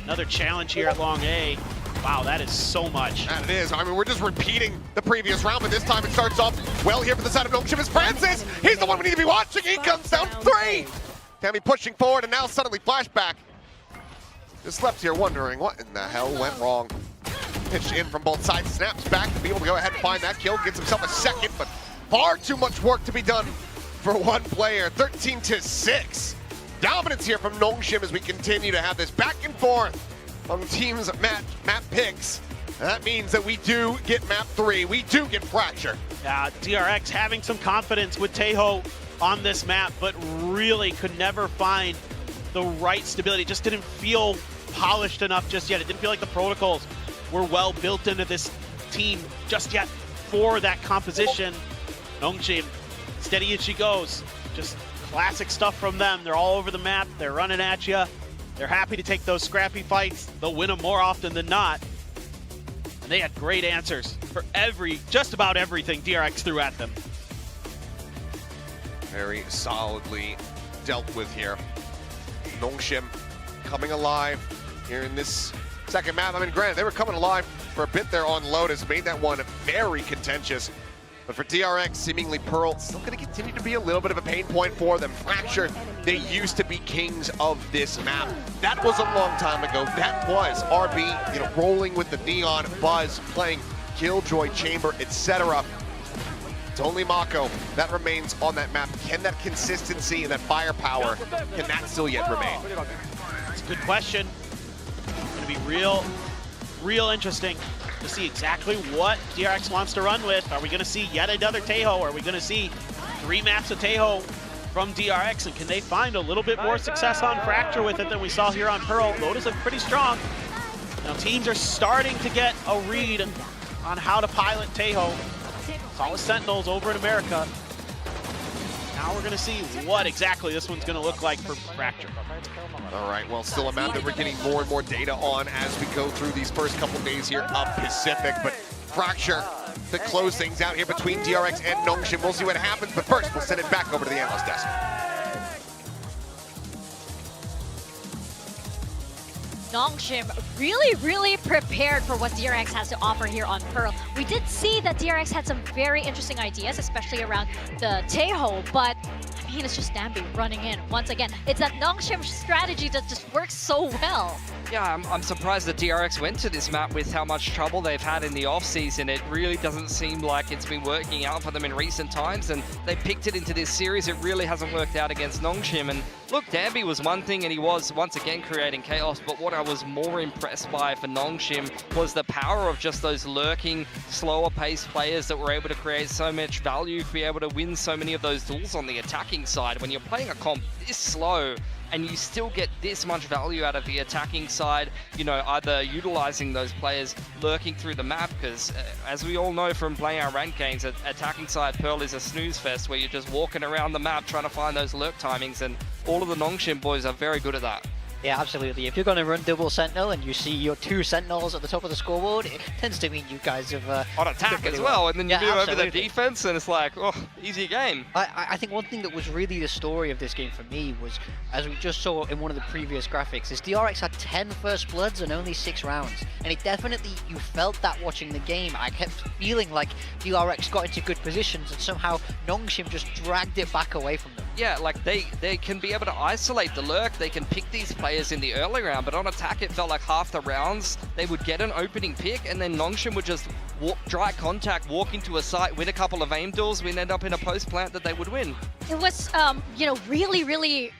Another challenge here at Long A. Wow, that is so much. And it is. I mean, we're just repeating the previous round, but this time it starts off well here for the side of Nongshim. Is Francis. He's the one we need to be watching. He comes down 3. Tammy pushing forward, and now suddenly Flashback just left here wondering what in the hell went wrong. Pitch in from both sides, snaps back to be able to go ahead and find that kill, gets himself a second, but far too much work to be done for one player. 13-6. Dominance here from Nongshim as we continue to have this back and forth on teams map picks. And that means that we do get map 3. We do get Fracture. DRX having some confidence with Tejo on this map, but really could never find the right stability. It just didn't feel polished enough just yet. It didn't feel like the protocols were well built into this team just yet for that composition. Nongshim, steady as she goes. Just classic stuff from them.Ey're all over the map. They're running at you. They're happy to take those scrappy fights. They'll win them more often than not. And they had great answers for just about everything DRX threw at them. Very solidly dealt with here. Nongshim coming alive here in this second map. I mean, granted, they were coming alive for a bit there on Lotus, made that one very contentious. But for DRX, seemingly Pearl still going to continue to be a little bit of a pain point for them. Fracture, they used to be kings of this map. That was a long time ago. That was RB, rolling with the Neon, Buzz, playing Killjoy, Chamber, etc. It's only Mako that remains on that map. Can that consistency and that firepower, can that still yet remain? It's a good question. It's going to be real interesting to see exactly what DRX wants to run with. Are we going to see yet another Tejo? Are we going to see 3 maps of Tejo from DRX? And can they find a little bit more success on Fracture with it than we saw here on Pearl? Lotus look pretty strong. Now teams are starting to get a read on how to pilot Tejo. Saw the Sentinels over in America. Now we're going to see what exactly this one's going to look like for Fracture. All right, well, still a map that we're getting more and more data on as we go through these first couple days here of Pacific. But Fracture to close things out here between DRX and Nongshim. We'll see what happens, but first we'll send it back over to the analyst desk. Nongshim really prepared for what DRX has to offer here on Pearl. We did see that DRX had some very interesting ideas, especially around the Tejo, but I mean, it's just Dambi running in once again. It's that Nongshim strategy that just works so well. Yeah, I'm surprised that DRX went to this map with how much trouble they've had in the off-season. It really doesn't seem like it's been working out for them in recent times, and they picked it into this series. It really hasn't worked out against Nongshim. And look, Dambi was one thing, and he was once again creating chaos, but what I was more impressed by for Nongshim was the power of just those lurking, slower-paced players that were able to create so much value, be able to win so many of those duels on the attacking side. When you're playing a comp this slow, and you still get this much value out of the attacking side, either utilizing those players lurking through the map, because as we all know from playing our ranked games, attacking side Pearl is a snooze fest where you're just walking around the map trying to find those lurk timings, and all of the Nongshim boys are very good at that. Yeah, absolutely. If you're going to run double Sentinel and you see your 2 Sentinels at the top of the scoreboard, it tends to mean you guys have... on attack as well, and then you move over the defense, and it's like, oh, easy game. I think one thing that was really the story of this game for me was, as we just saw in one of the previous graphics, is DRX had 10 First Bloods and only 6 rounds. And it definitely, you felt that watching the game. I kept feeling like DRX got into good positions and somehow Nongshim just dragged it back away from them. Yeah, like they can be able to isolate the lurk, they can pick these players in the early round, but on attack it felt like half the rounds they would get an opening pick and then Nongshim would just dry contact, walk into a site, win a couple of aim duels, we'd end up in a post plant that they would win. It was, you know, really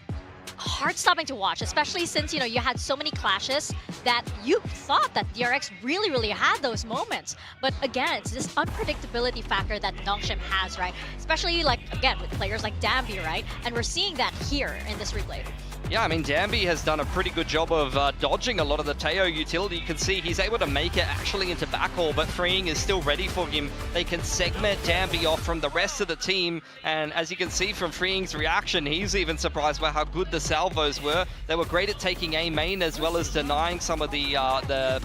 hard stopping to watch, especially since, you know, you had so many clashes that you thought that DRX really had those moments. But again, it's this unpredictability factor that Nongshim has, right? Especially, like, again, with players like Dambi, right? And we're seeing that here in this replay. Yeah, I mean, Dambi has done a pretty good job of dodging a lot of the Teo utility. You can see he's able to make it actually into backhaul, but Freeing is still ready for him. They can segment Dambi off from the rest of the team, and as you can see from Freeing's reaction, he's even surprised by how good the salvos were. They were great at taking A main as well as denying some of the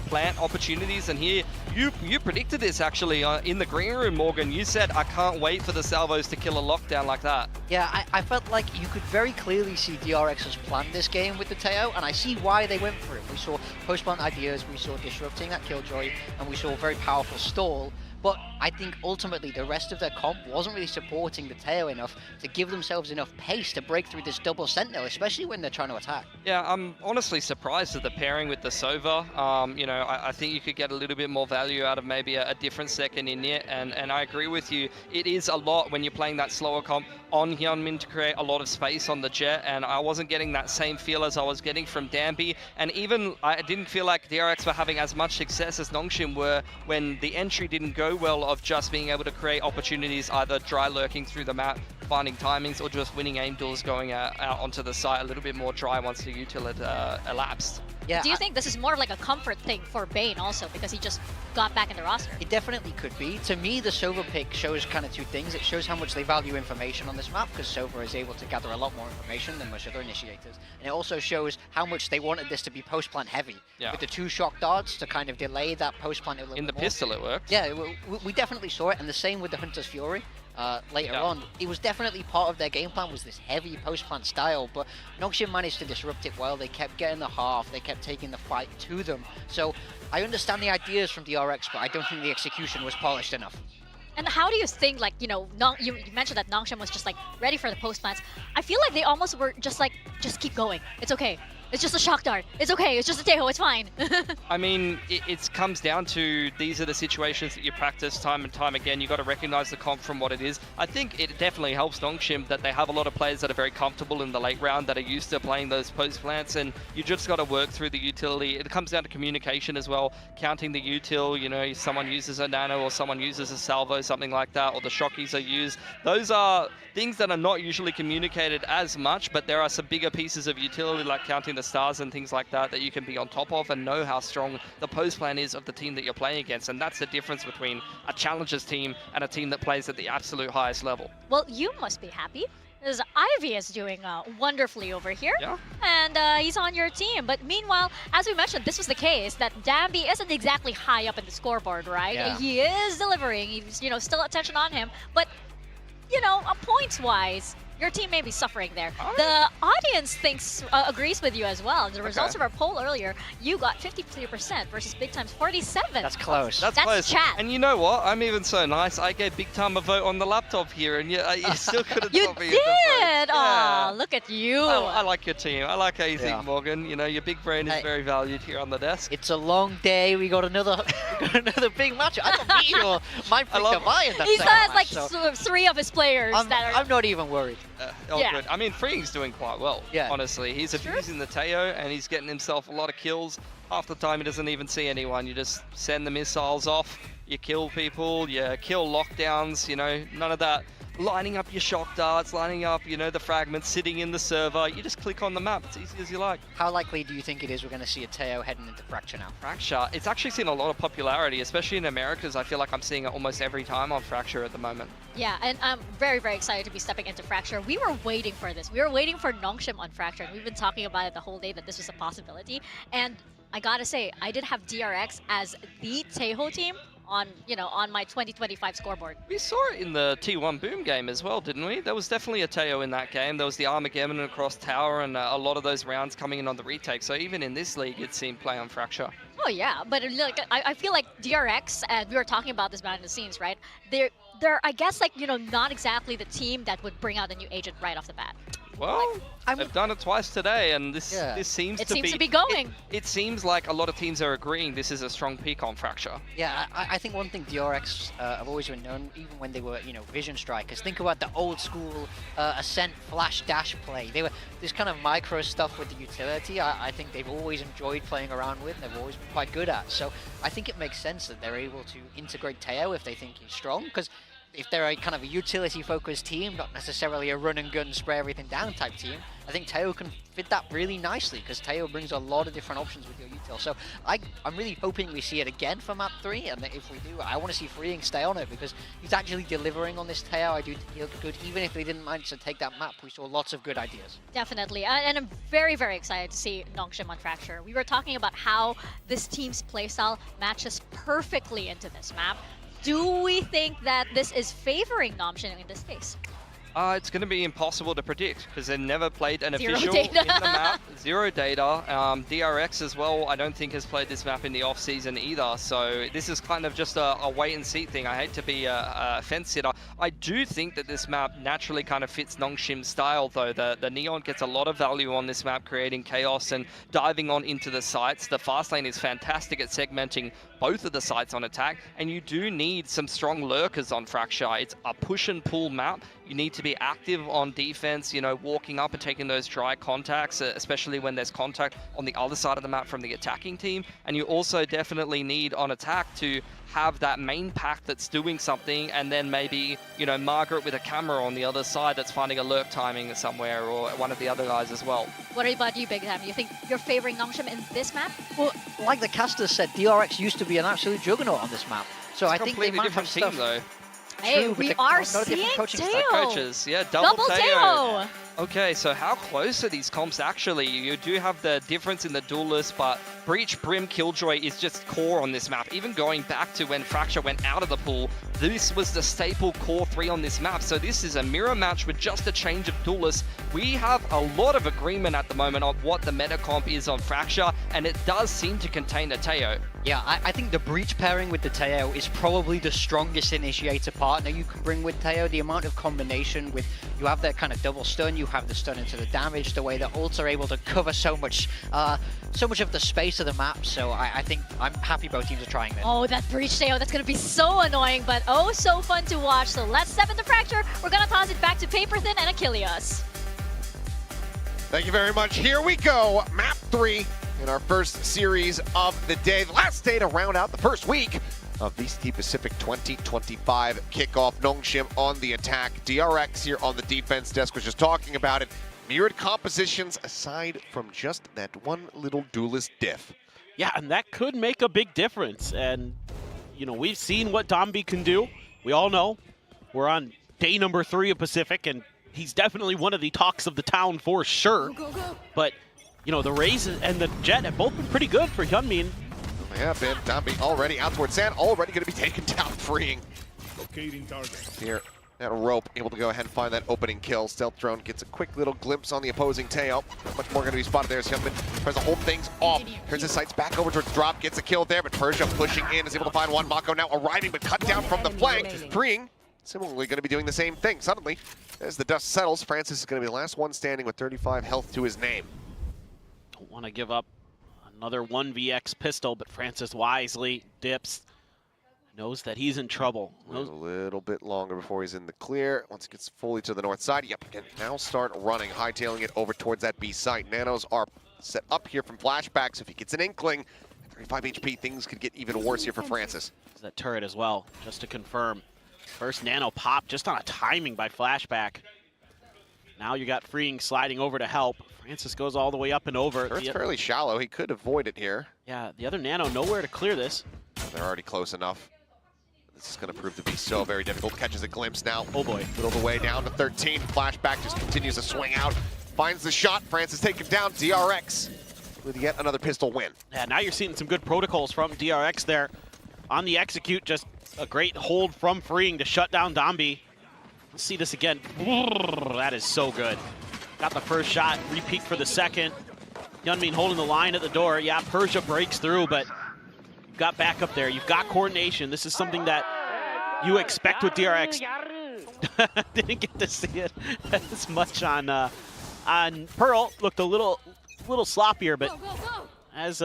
plant opportunities, and here, you predicted this actually in the green room, Morgan. You said, I can't wait for the salvos to kill a lockdown like that. Yeah, I felt like you could very clearly see DRX's plan this game with the Teo, and I see why they went for it. We saw post-plant ideas, we saw disrupting that Killjoy, and we saw a very powerful stall. But I think ultimately the rest of their comp wasn't really supporting the Teo enough to give themselves enough pace to break through this double Sentinel, especially when they're trying to attack. Yeah, I'm honestly surprised at the pairing with the Sova. You know, I think you could get a little bit more value out of maybe a different second in it, and I agree with you. It is a lot when you're playing that slower comp on Hyunmin to create a lot of space on the Jet, and I wasn't getting that same feel as I was getting from Dambi, and even I didn't feel like DRX were having as much success as Nongshim were when the entry didn't go well of just being able to create opportunities, either dry lurking through the map, finding timings, or just winning aim duels going out onto the site a little bit more dry once the util had elapsed. Yeah, do you think this is more like a comfort thing for Bane also, because he just got back in the roster? It definitely could be. To me, the Sova pick shows kind of 2 things. It shows how much they value information on this map, because Sova is able to gather a lot more information than most other initiators. And it also shows how much they wanted this to be post-plant heavy, with the 2 shock darts to kind of delay that post-plant a little bit more. In the pistol it worked. Yeah, we definitely saw it, and the same with the Hunter's Fury. Later on, it was definitely part of their game plan, was this heavy post-plant style, but Nongshim managed to disrupt it well. They kept getting the half, they kept taking the fight to them. So I understand the ideas from DRX, but I don't think the execution was polished enough. And how do you think, like, you know, you mentioned that Nongshim was just like ready for the post plants. I feel like they almost were just like, just keep going. It's okay. It's just a shock dart. It's okay. It's just a Teho. It's fine. I mean, it comes down to these are the situations that you practice time and time again. You got to recognize the comp from what it is. I think it definitely helps Nongshim that they have a lot of players that are very comfortable in the late round, that are used to playing those post plants, and you just got to work through the utility. It comes down to communication as well, counting the util. You know, if someone uses a nano or someone uses a salvo, something like that, or the shockies are used. Those are things that are not usually communicated as much, but there are some bigger pieces of utility like counting the stars and things like that you can be on top of and know how strong the post plan is of the team that you're playing against, and that's the difference between a challengers team and a team that plays at the absolute highest level. Well, you must be happy, because Ivy is doing wonderfully over here, and he's on your team. But meanwhile, as we mentioned, this was the case that Dambi isn't exactly high up in the scoreboard, right? Yeah. He is delivering, he's, you know, still attention on him, but, you know, points-wise, your team may be suffering there. The audience thinks agrees with you as well. The results of our poll earlier, you got 53% versus Big Time's 47%. That's close. That's close. Chat. And you know what? I'm even so nice. I gave Big Time a vote on the laptop here, and you still couldn't You stop me. did! Yeah. Aw, look at you. I like your team. I like how you think, Yeah. Morgan. You know, your big brain is very valued here on the desk. It's a long day. We got another big match. I don't need your mind freak to buy in that He second has match, like so 3 of his players that are... I'm not even worried. Yeah. Good. I mean, Freeing's doing quite well, honestly. He's abusing the Teo, and he's getting himself a lot of kills. Half the time he doesn't even see anyone. You just send the missiles off, you kill people, you kill lockdowns, you know, none of that lining up your shock darts, lining up, you know, the fragments, sitting in the server. You just click on the map. It's easy as you like. How likely do you think it is we're going to see a Teo heading into Fracture now? Fracture, it's actually seen a lot of popularity, especially in Americas. I feel like I'm seeing it almost every time on Fracture at the moment. Yeah, and I'm very, very excited to be stepping into Fracture. We were waiting for this. We were waiting for Nongshim on Fracture, and we've been talking about it the whole day that this was a possibility. And I gotta say, I did have DRX as the Taeho team on, on my 2025 scoreboard. We saw it in the T1 Boom game as well, didn't we? There was definitely a Teo in that game. There was the Armageddon across tower and a lot of those rounds coming in on the retake. So even in this league, it's seen play on Fracture. Oh yeah, but like, I feel like DRX, and we were talking about this behind the scenes, right? They're I guess, like, not exactly the team that would bring out a new agent right off the bat. Well, they've done it twice today, and this seems to be going. It seems like a lot of teams are agreeing this is a strong peak on Fracture. Yeah, I think one thing DRX have always been known, even when they were, Vision Strikers. Think about the old school Ascent flash dash play. They were this kind of micro stuff with the utility. I think they've always enjoyed playing around with, and they've always been quite good at. So I think it makes sense that they're able to integrate Teo if they think he's strong, because if they're a kind of a utility-focused team, not necessarily a run-and-gun, spray everything down type team, I think Teo can fit that really nicely, because Teo brings a lot of different options with your util. So I'm really hoping we see it again for map 3, and if we do, I want to see Freeing stay on it, because he's actually delivering on this Teo. I do think he looked good. Even if they didn't manage to take that map, we saw lots of good ideas. Definitely, and I'm very, very excited to see Nongshim on Fracture. We were talking about how this team's playstyle matches perfectly into this map. Do we think that this is favoring Nongshim in this case? It's going to be impossible to predict because they never played an Zero official data. in the map. Zero data. DRX as well, I don't think has played this map in the off-season either. So this is kind of just a wait-and-see thing. I hate to be a fence-sitter. I do think that this map naturally kind of fits Nongshim's style, though. The Neon gets a lot of value on this map, creating chaos and diving on into the sites. The fast lane is fantastic at segmenting both of the sites on attack, and you do need some strong lurkers on Fracture. It's a push-and-pull map. You need to be active on defense, walking up and taking those dry contacts, especially when there's contact on the other side of the map from the attacking team. And you also definitely need on attack to have that main pack that's doing something, and then maybe, Margaret with a camera on the other side that's finding a lurk timing somewhere, or one of the other guys as well. What about you, Big Sam? You think you're favoring Nongshim in this map? Well, like the caster said, DRX used to be an absolute juggernaut on this map. So I think they might have team, though. Hey, we are seeing Teo. Coaches, yeah, double Teo. Teo. Okay, so how close are these comps actually? You do have the difference in the duelist, but Breach, Brim, Killjoy is just core on this map. Even going back to when Fracture went out of the pool, this was the staple core 3 on this map. So this is a mirror match with just a change of duelists. We have a lot of agreement at the moment on what the meta comp is on Fracture, and it does seem to contain a Teo. Yeah, I think the Breach pairing with the Teo is probably the strongest initiator partner you can bring with Teo. The amount of combination with, you have that kind of double stun, you have the stun into the damage, the way that ults are able to cover so much of the space of the map. So I think I'm happy both teams are trying this. Oh, that Breach Teo, that's going to be so annoying, but oh, so fun to watch. So let's step into Fracture. We're going to toss it back to Paperthin and Achilles. Thank you very much. Here we go. Map 3 in our first series of the day. The last day to round out the first week of VCT Pacific 2025 kickoff. Nongshim on the attack. DRX here on the defense desk was just talking about it. Mirrored compositions aside from just that one little duelist diff. Yeah, and that could make a big difference. And, we've seen what Domby can do. We all know we're on day number 3 of Pacific, and he's definitely one of the talks of the town for sure. But, the Rays and the Jet have both been pretty good for Hyunmin. They have been. Domby already out towards Sand, already going to be taken down, freeing. Locating target. Here, that rope, able to go ahead and find that opening kill. Stealth drone gets a quick little glimpse on the opposing Teo. Not much more going to be spotted there as Hyunmin tries to hold things off. Turns his sights back over towards drop, gets a kill there, but Persia pushing in, is able to find one. Mako now arriving, but cut down from the flank. Freeing, similarly going to be doing the same thing. Suddenly, as the dust settles, Francis is going to be the last one standing with 35 health to his name. Don't want to give up another 1vx pistol, but Francis wisely dips. Knows that he's in trouble. A little bit longer before he's in the clear. Once he gets fully to the north side, yep, can now start running, hightailing it over towards that B site. Nanos are set up here from flashbacks. If he gets an inkling, 35 HP, things could get even worse here for Francis. That turret as well, just to confirm. First nano pop just on a timing by Flashback. Now you got Freeing sliding over to help. Francis goes all the way up and over. Sure, it's fairly shallow. He could avoid it here. Yeah, the other nano nowhere to clear this. They're already close enough. This is going to prove to be so very difficult. Catches a glimpse now. Oh boy. Middle of the way down to 13. Flashback just continues to swing out. Finds the shot. Francis taken down. DRX with yet another pistol win. Yeah, now you're seeing some good protocols from DRX there. On the execute, just a great hold from Freeing to shut down Dombi. Let's see this again. That is so good. Got the first shot, repeat for the second. Hyunmin holding the line at the door. Yeah, Persia breaks through, but you've got backup there. You've got coordination. This is something that you expect with DRX. Didn't get to see it as much on Pearl. Looked a little sloppier, but as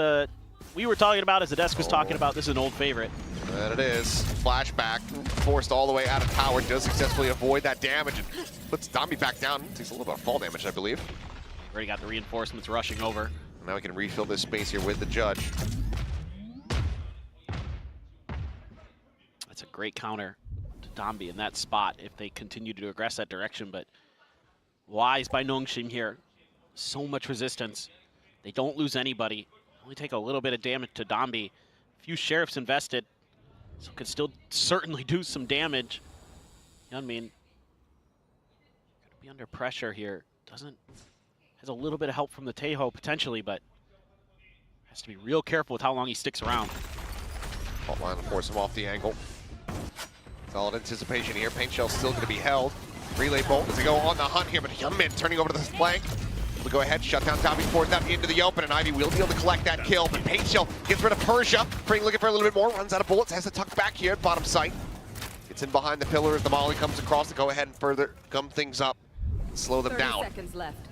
we were talking about, as the desk was talking about, this is an old favorite. And it is. Flashback forced all the way out of tower. Does successfully avoid that damage and puts Dombi back down. Takes a little bit of fall damage, I believe. Already got the reinforcements rushing over. Now we can refill this space here with the judge. That's a great counter to Dombi in that spot if they continue to aggress that direction, but wise by Nongshim here. So much resistance. They don't lose anybody. Only take a little bit of damage to Dombi. A few sheriffs invested, so could still certainly do some damage. Hyunmin gonna be under pressure here. Has a little bit of help from the Taeho potentially, but has to be real careful with how long he sticks around. Fault line to force him off the angle. Solid anticipation here. Paint Shell's still going to be held. Relay bolt as they go on the hunt here, but Hyunmin turning over to this flank. We'll go ahead, shut down Dombi, force that into the open, and Ivy will be able to collect that kill, but Paint Shell gets rid of Persia. Freeing looking for a little bit more, runs out of bullets, has to tuck back here at bottom sight. Gets in behind the pillar as the molly comes across to go ahead and further gum things up and slow them 30 down. seconds left.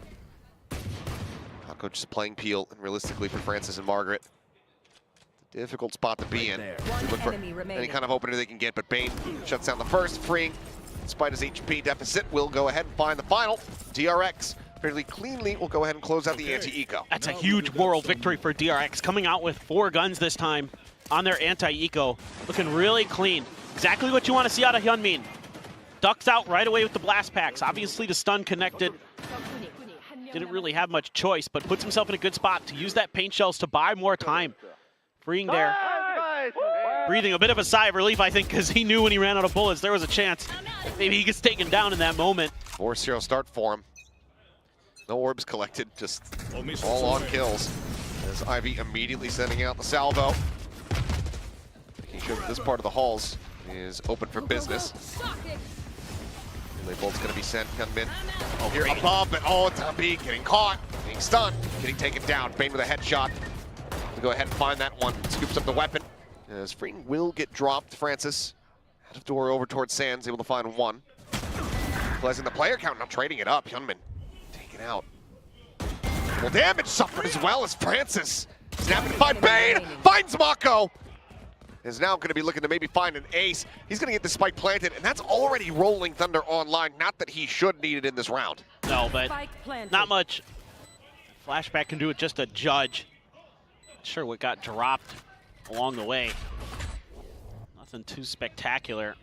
Coach just playing Peel, and realistically for Francis and Margaret. Difficult spot to be in. Look for any kind of opener they can get, but Bane shuts down the first. Freeing, despite his HP deficit, will go ahead and find the final. DRX fairly cleanly will go ahead and close out the anti-eco. That's a huge moral victory for DRX, coming out with 4 guns this time on their anti-eco. Looking really clean. Exactly what you want to see out of Hyunmin. Ducks out right away with the blast packs. Obviously the stun connected. Didn't really have much choice, but puts himself in a good spot to use that paint shells to buy more time. Freeing there. Breathing a bit of a sigh of relief, I think, because he knew when he ran out of bullets there was a chance. Maybe he gets taken down in that moment. 4-0 start for him. No orbs collected, just all on kills. As Ivy immediately sending out the salvo. Making sure that this part of the halls is open for business. Relay bolt's going to be sent. Hyunmin here above, but Dombi getting caught, getting stunned, getting taken down. Bane with a headshot. To go ahead and find that one. Scoops up the weapon. As Freeing will get dropped. Francis out of door over towards Sands, able to find one. Equalizing the player count, now trading it up. Hyunmin taken out. Well, damage suffered as well as Francis. Snapping by Bane, finds Mako. Is now going to be looking to maybe find an ace. He's going to get the spike planted, and that's already rolling Thunder online. Not that he should need it in this round. No, but not much. Flashback can do it just a judge. Not sure what got dropped along the way. Nothing too spectacular.